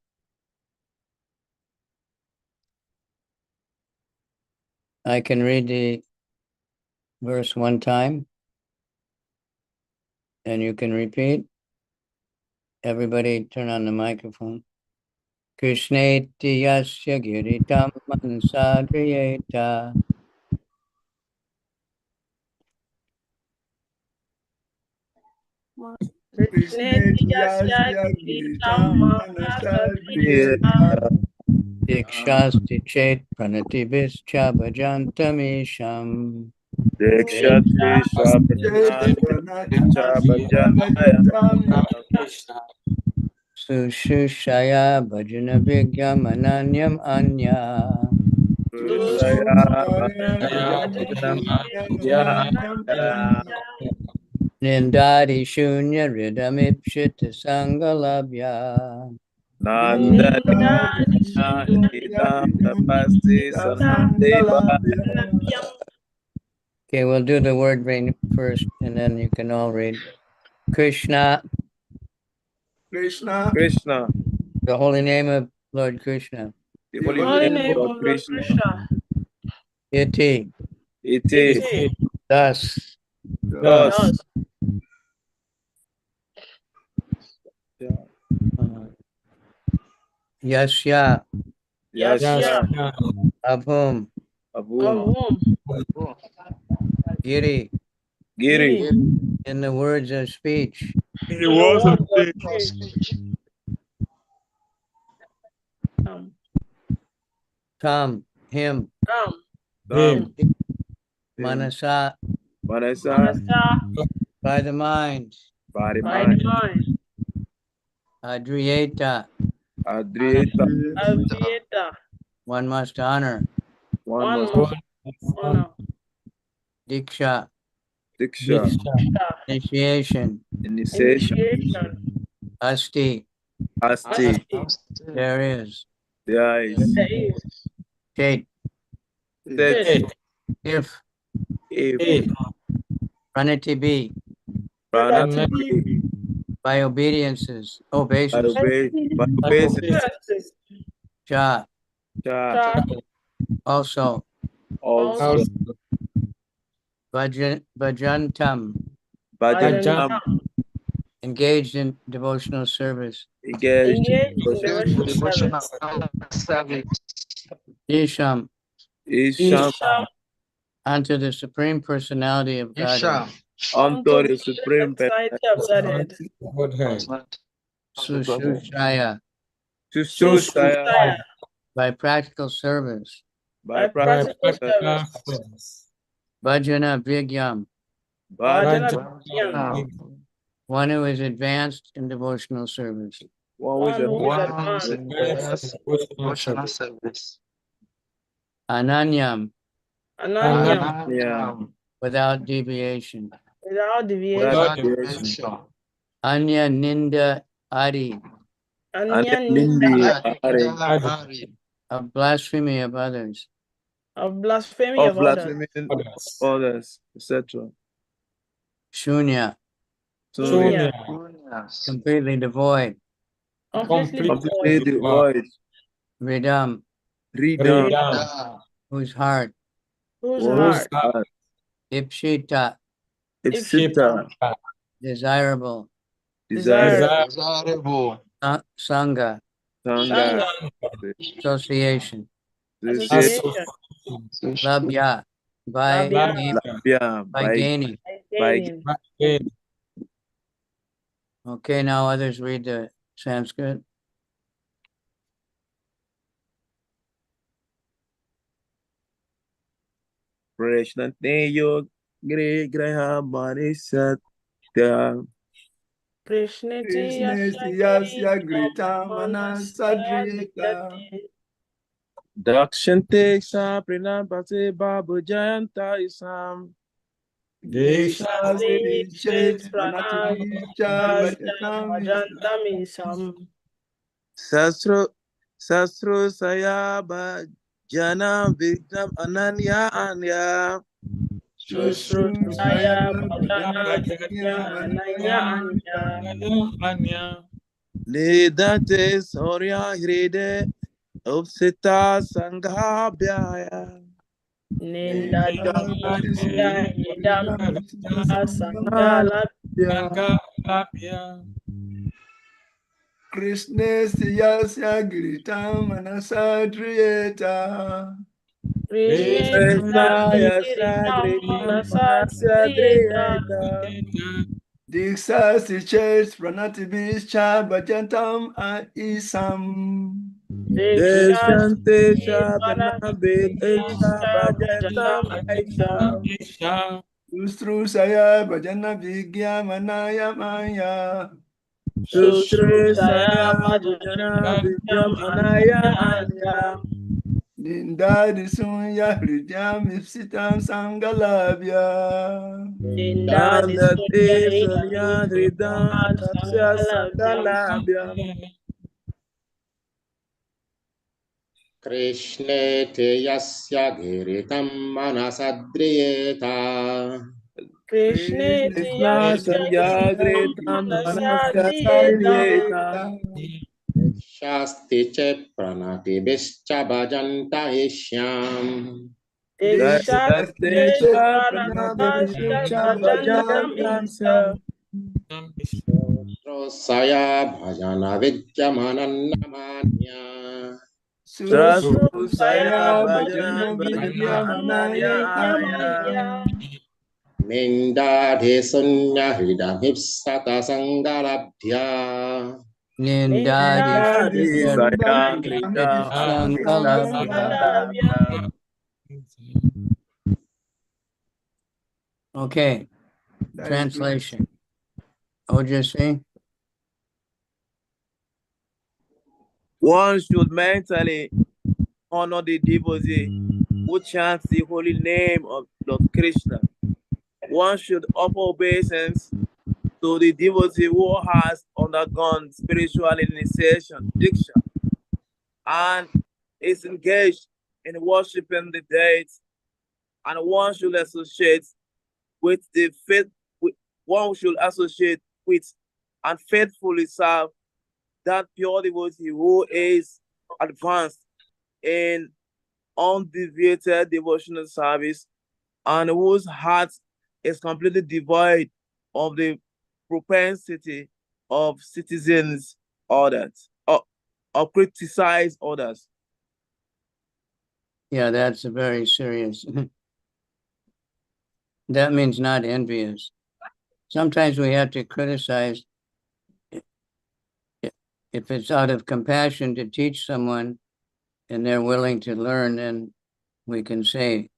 I can read the verse one time and you can repeat. Everybody turn on the microphone. Krishneti yasya giritam mansadriyeta. Krishneti yasya giritam manasadriyeta. Dikshasti chet pranatibhischa bhajantamisham. Dekshati Sushushaya bhajana vigyam ananyam anya. Nindadi shunya ridamipshita sangalabhya. Okay, we'll do the word reading first, and then you can all read. Krishna. Krishna. Krishna. The holy name of Lord Krishna. The holy name of Lord Krishna. Iti. Iti. Thus. Thus. Yasya. Yasya. Of whom? Of whom? Giri. Giri. In the words of speech. In the words of speech. Come, him. Him. Manasa. Manasa. By the mind. By the mind. Adriyeta. Adriyeta. One must honor. One must honor. Diksha. Diksha. Initiation. Initiation. Asti. Asti. There is. There is. Tate. If. Pranati be. By obediences. Obeisances. By obeisances. Cha. Also. Bhajantam. Engaged in devotional service. Engaged in devotional service. Isham. Unto the Supreme Personality of Godhead. Unto the Supreme Personality of Godhead. Sushushaya. By practical service. By practical service. Bhajana Vigyam. One who is advanced in devotional service. One who is advanced in devotional service. Ananyam. Without deviation. Anya Ninda Adi. Of blasphemy of others. Of blasphemy of others. Etc. Shunya. Completely devoid. Completely devoid. Ridam. Whose heart. Ipshita. Desirable. Sangha. Association. Labhya. By gaining. Okay, now others read the Sanskrit. Prashnateyo Graha Manisatya. Krishneti Yasya Grita Manasadriyeta. Dakshante sa prinapate babu jayanta isam. Sastro sayaba jana vignam ananya anya. Nidate sorya hride upsita sanghabhyaya. Krishna Siyasya Giritam Manasadriyeta. Diksa Sichets Pranatibischa Bhajantam Isam. Deshantesha Benabit Esha Bajeta Maisha Sustru saya bhajana vigya manaya maya. Sutre Saya Bajana Vidyamanaya Manya Ninda disunya hridya mipsitam sangalabya. Nandate Surya Hridam Tasya Sangalabhyam Krishne te yasya giritam manasadriyeta. Krishna Sanyagritam Manasya Sadhyeta Shasti che pranati bischa bhajanta ishyam. Dashtesha Pranabhisha Bhajantam Saya bhajana vidyamanannamanya. Sastru Saya Saya Bhajan bhajana vigya Bhajana manaya Manaya Minda sunya hridamipsata sangarabhya. Nindadi Nadi Saya hridam Krita Sangalabhya. Okay, translation. OJC. One should mentally honor the devotee who chants the holy name of Lord Krishna. One should offer obeisance to the devotee who has undergone spiritual initiation, Diksha, and is engaged in worshiping the deities. And one should associate with the faith, one should associate with and faithfully serve that pure devotee who is advanced in undeviated devotional service and whose heart is completely devoid of the propensity of citizens others or criticize others. Yeah, that's a very serious. That means not envious. Sometimes we have to criticize if it's out of compassion to teach someone and they're willing to learn, then we can say,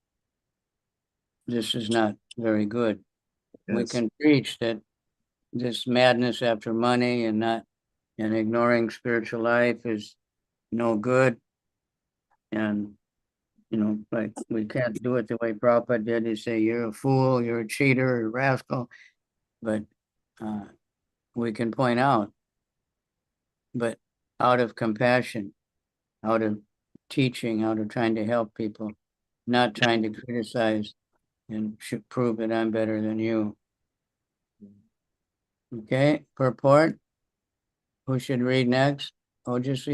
this is not very good. Yes. We can preach that this madness after money and ignoring spiritual life is no good. And, like we can't do it the way Prabhupada did. He say, you're a fool, you're a cheater, a rascal. But we can point out, but out of compassion, out of teaching, out of trying to help people, not trying to criticize and should prove that I'm better than you. Okay, purport. Who should read next? Oh, just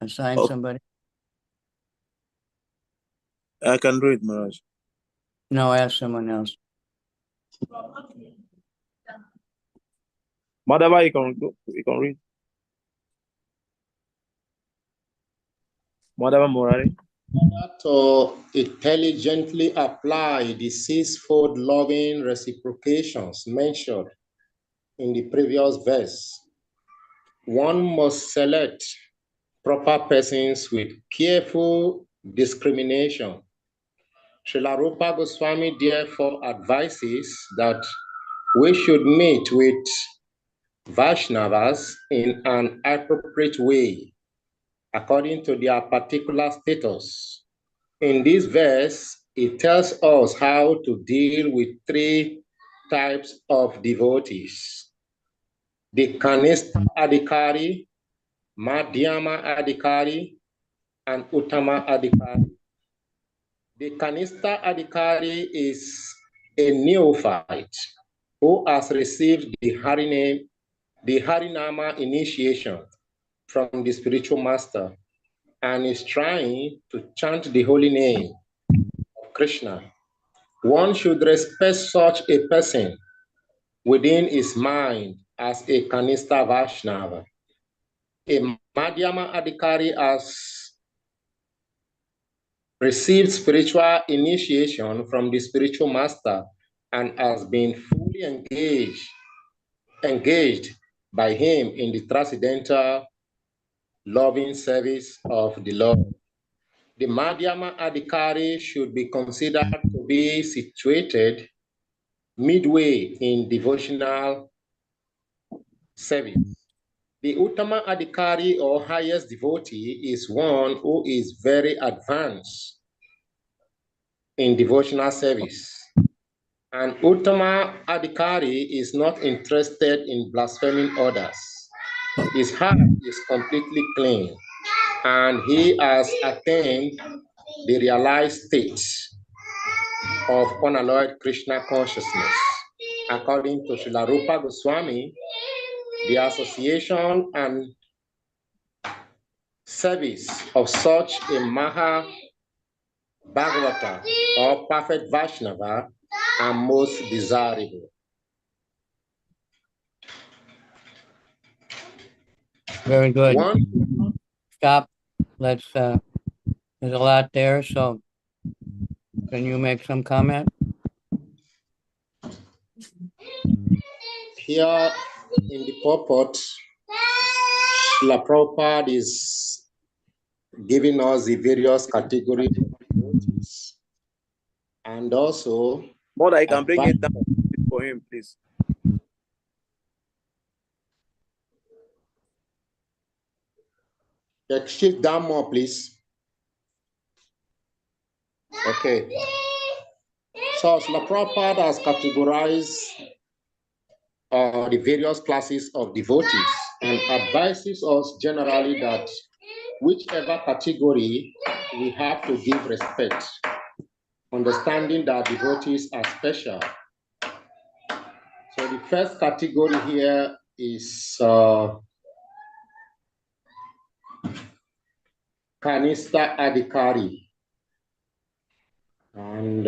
assign somebody. I can read, Maharaj. No, ask someone else. Madhava, you can read. Madhava Murari. To intelligently apply the sixfold loving reciprocations mentioned in the previous verse, one must select proper persons with careful discrimination. Srila Rupa Goswami therefore advises that we should meet with Vaishnavas in an appropriate way, according to their particular status. In this verse, it tells us how to deal with three types of devotees: the Kanistha Adhikari, Madhyama Adhikari, and Uttama Adhikari. The Kanistha Adhikari is a neophyte who has received the Harinama initiation from the spiritual master and is trying to chant the holy name of Krishna. One should respect such a person within his mind as a Kanistha Vaishnava. A Madhyama Adhikari has received spiritual initiation from the spiritual master and has been fully engaged by him in the transcendental loving service of the Lord. The Madhyama Adhikari should be considered to be situated midway in devotional service. The Uttama Adhikari or highest devotee is one who is very advanced in devotional service. An Uttama Adhikari is not interested in blaspheming others. His heart is completely clean, and he has attained the realized state of unalloyed Krishna consciousness. According to Srila Rupa Goswami, the association and service of such a Maha Bhagavata or perfect Vaishnava are most desirable. Very good. One, Stop. Let's, there's a lot there, so can you make some comment? here in the purport, Srila Prabhupada is giving us the various categories of devotees, and also More I can bring it down for him, please. shift down more, please. Okay. So Srila Prabhupada has categorized the various classes of devotees and advises us generally that whichever category we have to give respect, understanding that devotees are special. So the first category here is Kanista Adhikari. And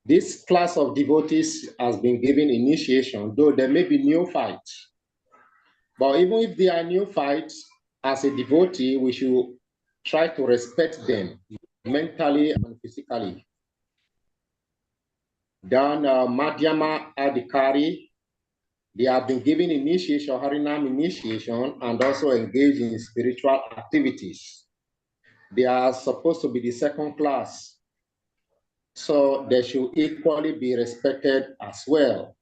this class of devotees has been given initiation, though there may be neophytes. But even if they are neophytes, as a devotee, we should try to respect them mentally and physically. Then Madhyama Adhikari, they have been given initiation, Harinam initiation, and also engaged in spiritual activities. They are supposed to be the second class, so they should equally be respected as well.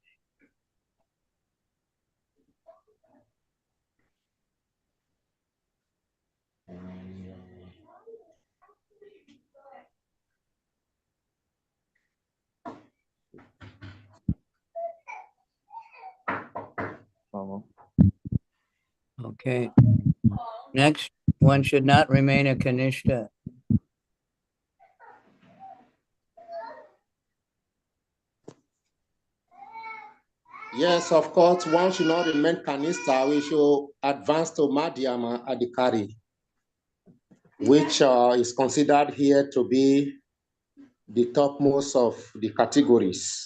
Okay. Next, one should not remain a Kanishta. Yes, of course, one should not remain Kanista. We should advance to Madhyama Adhikari, which is considered here to be the topmost of the categories.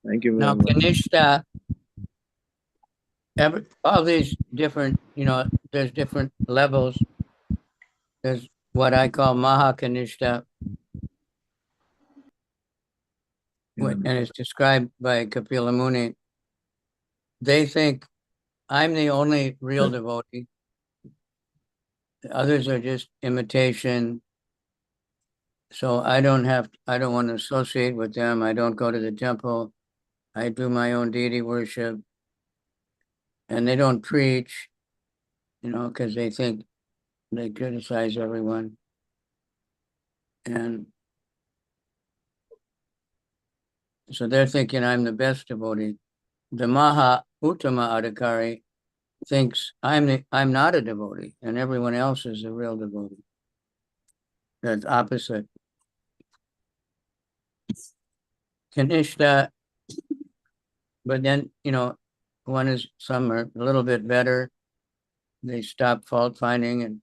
Thank you very Now, much. Kanishta, all these different, there's different levels. There's what I call Maha Kanishta, and it's described by Kapila Muni. They think I'm the only real devotee. The others are just imitation. So I don't want to associate with them. I don't go to the temple. I do my own deity worship. And they don't preach, because they think they criticize everyone. And so they're thinking I'm the best devotee. The Maha Uttama Adhikari thinks I'm not a devotee and everyone else is a real devotee. That's opposite. Kanishta, but then, some are a little bit better. They stop fault finding and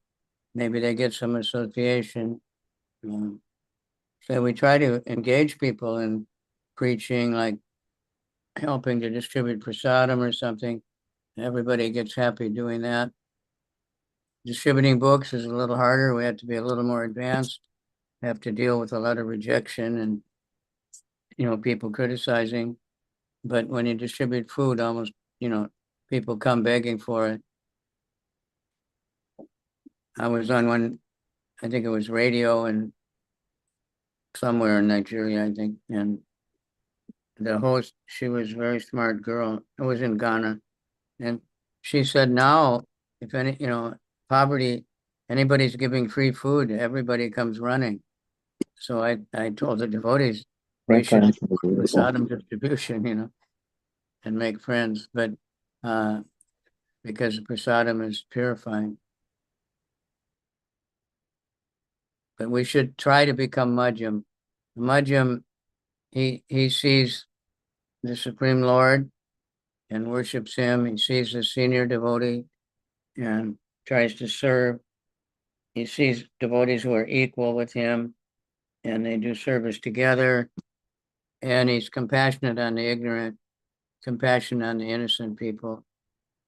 maybe they get some association. So we try to engage people in preaching, like helping to distribute prasadam or something. Everybody gets happy doing that. Distributing books is a little harder. We have to be a little more advanced. have to deal with a lot of rejection and, people criticizing. But when you distribute food, almost, people come begging for it. I was on one, I think it was radio and somewhere in Nigeria, I think. And the host, she was a very smart girl. It was in Ghana. And she said, now, if any, poverty, anybody's giving free food, everybody comes running. So I told the devotees, we should prasadam distribution, and make friends. But because prasadam is purifying. But we should try to become Madhyam. Madhyam, he sees the Supreme Lord and worships him. He sees the senior devotee and tries to serve. He sees devotees who are equal with him and they do service together. And he's compassionate on the ignorant, compassionate on the innocent people,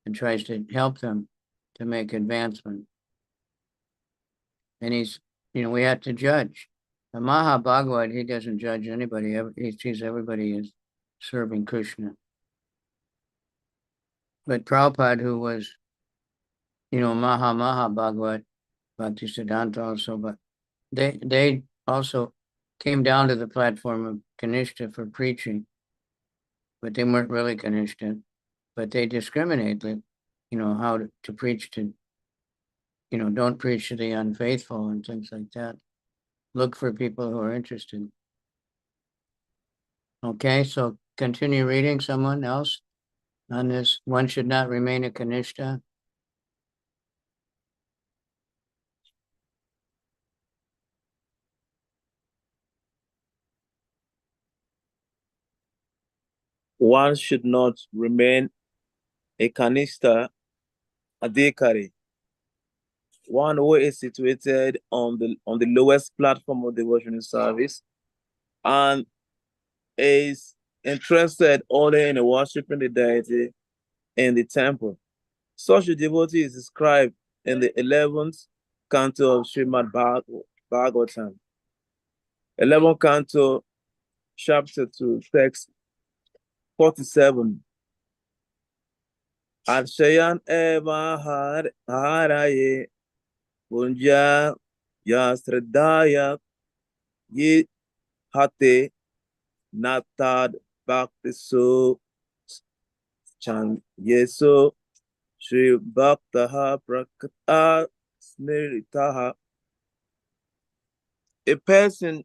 and tries to help them to make advancement. And he's, we have to judge. The Mahabhagavad, he doesn't judge anybody. He sees everybody as serving Krishna. But Prabhupada, who was, Mahabhagavad, Bhakti Siddhanta also, but they also came down to the platform of Kanishta for preaching, but they weren't really Kanishta, but they discriminated, how to preach to, don't preach to the unfaithful and things like that. Look for people who are interested. Okay, so continue reading. Someone else on this. One should not remain a Kanishta. One should not remain a Kanishta Adhikari. One who is situated on the lowest platform of devotional service and is interested only in worshiping the deity in the temple. Such a devotee is described in the 11th canto of Srimad Bhagavatam. 11th canto, chapter 2, text 47. Akshayan eva haraye punja yasradaya ye hate natad bhakti so chan yeso Shri Bhaktaha Prakata Smritaha. A person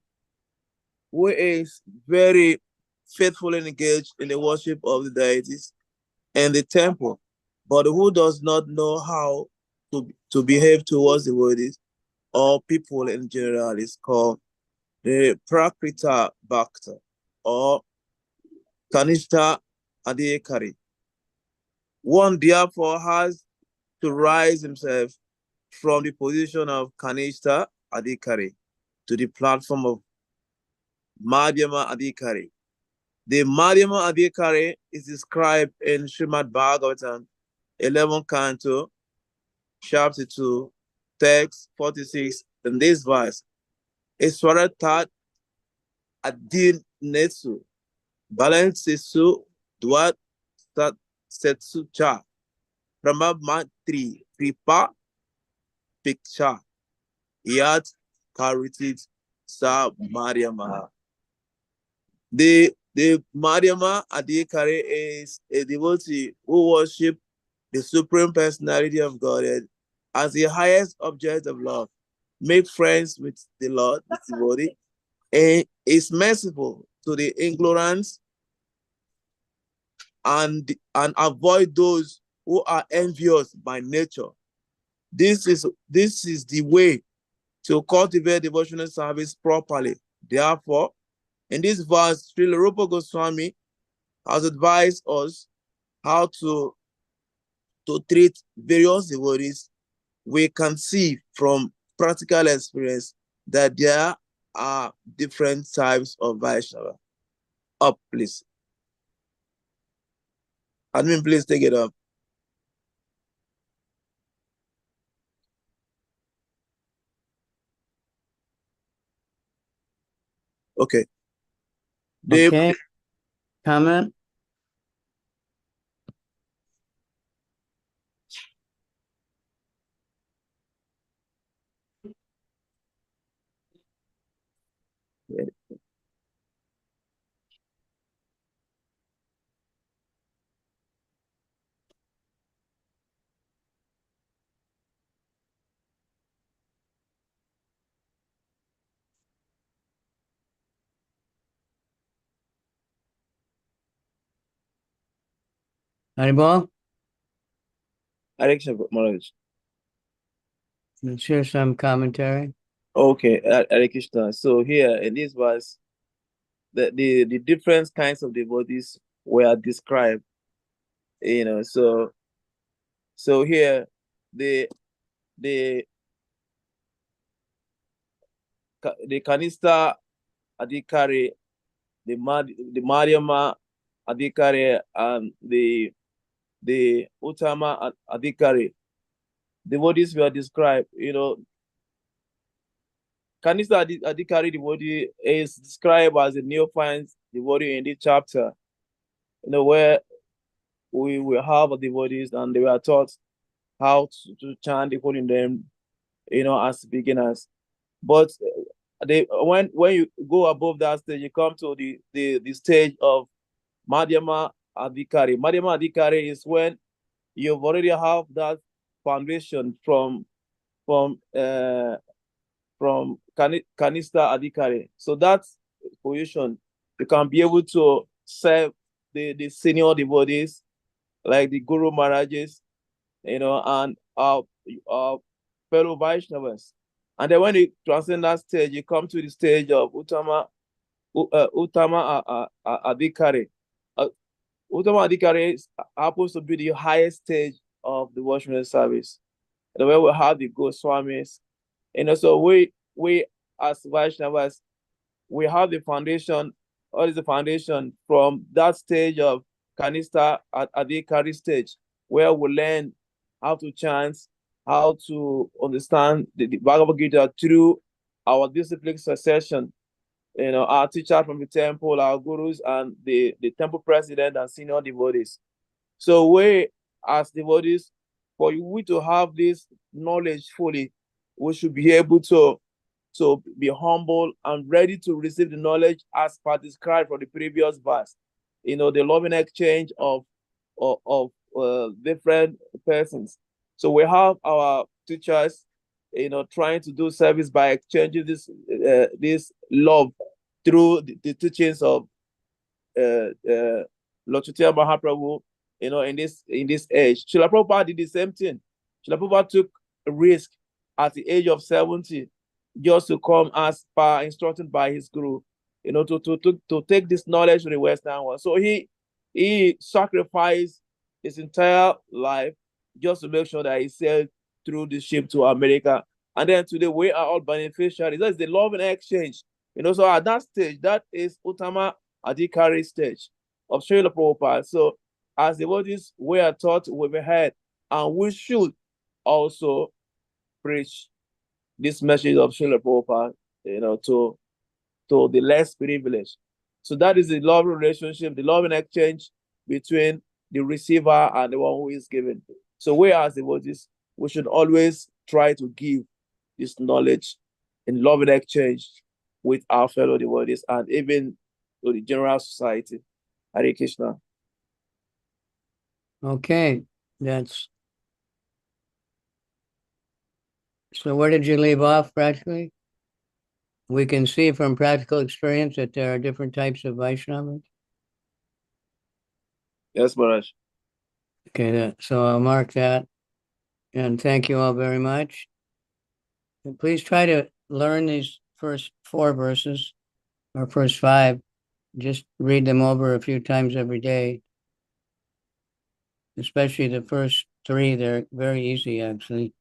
who is very faithfully engaged in the worship of the deities and the temple, but who does not know how to behave towards the devotees or people in general is called the Prakrita Bhakta or Kanishta Adhikari. One therefore has to rise himself from the position of Kanishta Adhikari to the platform of Madhyama Adhikari. The Madhyama Adhikari is described in Srimad Bhagavatam, 11th canto, chapter 2, text 46, in this verse. Iswaratat Adin Netsu, Balancesu Dwat Setsu Cha, Brahmatri Kripa Piksha, Yat Karitit Sa Madhyama. The Madhyama Adhikari is a devotee who worship the Supreme Personality of Godhead as the highest object of love, make friends with the Lord, the devotee, and is merciful to the ignorant and avoid those who are envious by nature. This is the way to cultivate devotional service properly. Therefore, in this verse, Srila Rupa Goswami has advised us how to treat various devotees. We can see from practical experience that there are different types of Vaishnava. Up, please. Admin, please take it up. Okay. Okay. Comment? Anybody? Hare Krishna, Maharaj. Let's hear some commentary. Okay, Hare Krishna. So here in this verse, the different kinds of devotees were described. So here the Kanista Adhikari, the Madhyama Adhikari, and the Uttama Adhikari devotees were described. Kanista Adhikari devotee is described as a neophyte devotee in this chapter, where we will have devotees and they were taught how to chant the holy name, as beginners. But when you go above that stage, you come to the stage of Madhyama Adhikari. Madhyama Adhikari is when you've already have that foundation from Kanista Adhikari. So that's position. You can be able to serve the senior devotees like the Guru Maharajas, and our fellow Vaishnavas. And then when you transcend that stage, you come to the stage of Uttama Adhikari. Uttama Adhikari happens to be the highest stage of the worshipful service. And where we have the Goswamis. So we as Vaishnavas, we have the foundation. What is the foundation from that stage of Kanista Adhikari stage, where we learn how to chant, how to understand the Bhagavad Gita through our discipline succession. Our teacher from the temple, our gurus, and the temple president and senior devotees. So we, as devotees, for we to have this knowledge fully, we should be able to be humble and ready to receive the knowledge as per described from the previous verse. The loving exchange of different persons. So we have our teachers, trying to do service by exchanging this love through the teachings of Lord Chaitanya Mahaprabhu, in this age. Srila Prabhupada did the same thing. Srila Prabhupada took a risk at the age of 70 just to come as per instructed by his guru, to take this knowledge to the Western world. So he sacrificed his entire life just to make sure that he sailed through the ship to America. And then today we are all beneficiaries. That's the love and exchange. So at that stage, that is Uttama Adhikari stage of Srila Prabhupada. So as devotees, we are taught, we've heard, and we should also preach this message of Srila Prabhupada, to the less privileged. So that is the love relationship, the love and exchange between the receiver and the one who is given. So we as devotees, we should always try to give this knowledge in love and exchange with our fellow devotees and even to the general society. Hare Krishna. Okay, so where did you leave off practically? We can see from practical experience that there are different types of Vaishnavas. Yes, Maharaj. Okay, so I'll mark that. And thank you all very much. And please try to learn these first 4 verses or first 5. Just read them over a few times every day. Especially the first 3, they're very easy actually.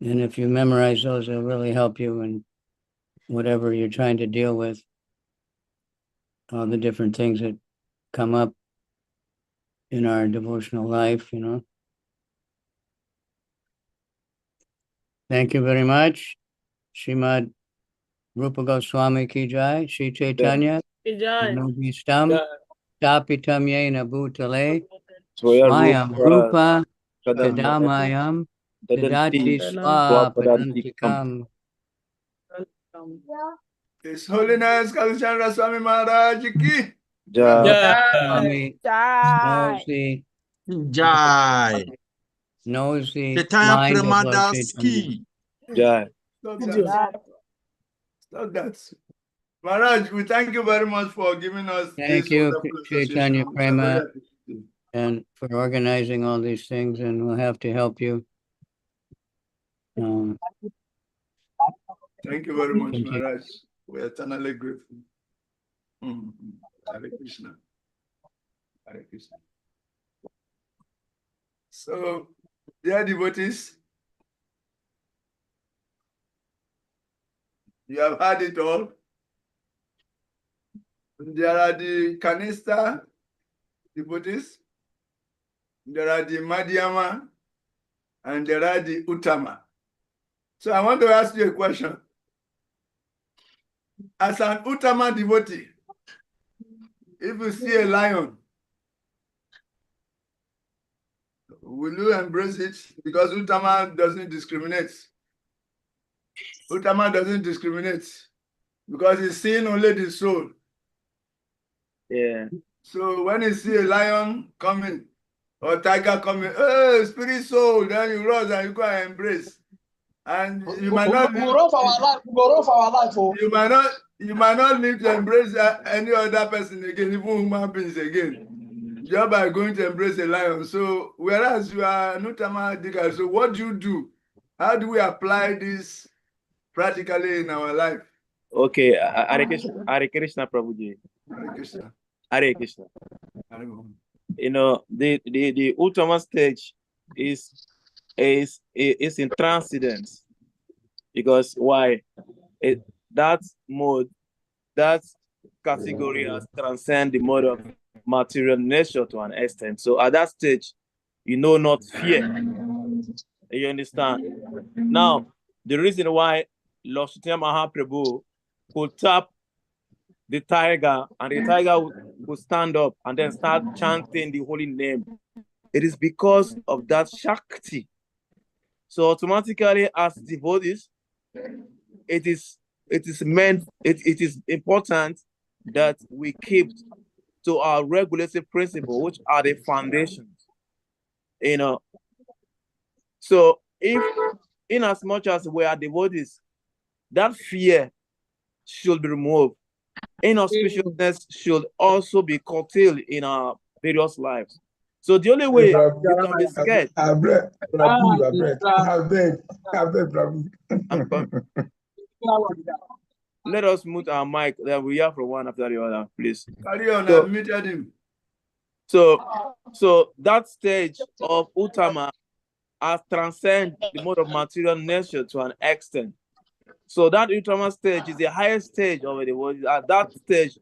And if you memorize those, it'll really help you in whatever you're trying to deal with. All the different things that come up in our devotional life, Thank you very much. Srimad Rupa Goswami ki jai, Shri Chaitanya, Nobistam, Tapitam Yena Bhutale, Swayam Rupa, Tadamayam, Tadati Swapadantikam. His Holiness Kalchandra Swami Maharaj ki. Swami Jai. knows the Chaitanya mind of Lord Premadas Chaitanya. ki. Jai. Stop that. Maharaj, we thank you very much for giving us Thank this you, wonderful Chaitanya association. Prema, and for organizing all these things, and we'll have to help you. Thank you very much, Maharaj. We are eternally grateful. Hare Krishna. Hare Krishna. So, dear devotees, you have heard it all. There are the Kanista devotees, there are the Madhyama, and there are the Uttama. So I want to ask you a question. As an Uttama devotee, if you see a lion, will you embrace it? Because Uttama doesn't discriminate. Uttama doesn't discriminate because he's seeing only the soul. Yeah. So when you see a lion coming or tiger coming, hey, spirit soul, then you run and you go and embrace. And you might not we run for our life. We go run for our life. Oh. You might not need to embrace any other person again, even human beings again, just by going to embrace a lion. So whereas you are Uttama Dika, so what do you do? How do we apply this practically in our life? Okay, Hare Krishna Prabhuji. Hare Krishna. Hare Krishna. Hare You know, the ultimate stage is in transcendence, because why? That mode, that category has transcend the mode of material nature to an extent. So at that stage, you know not fear. You understand? Now, the reason why Lord Chaitanya Mahaprabhu could tap the tiger and the tiger would stand up and then start chanting the holy name, it is because of that Shakti. So automatically, as devotees, it is important that we keep to our regulative principle, which are the foundations. You know, so if in as much as we are devotees, that fear should be removed. Inauspiciousness should also be curtailed in our various lives. So the only way you can be scared. Let us mute our mic, then we hear from one after the other, please. Carry on, I muted him. So that stage of Uttama has transcended the mode of material nature to an extent. So that Uttama stage is the highest stage of the world. At that stage,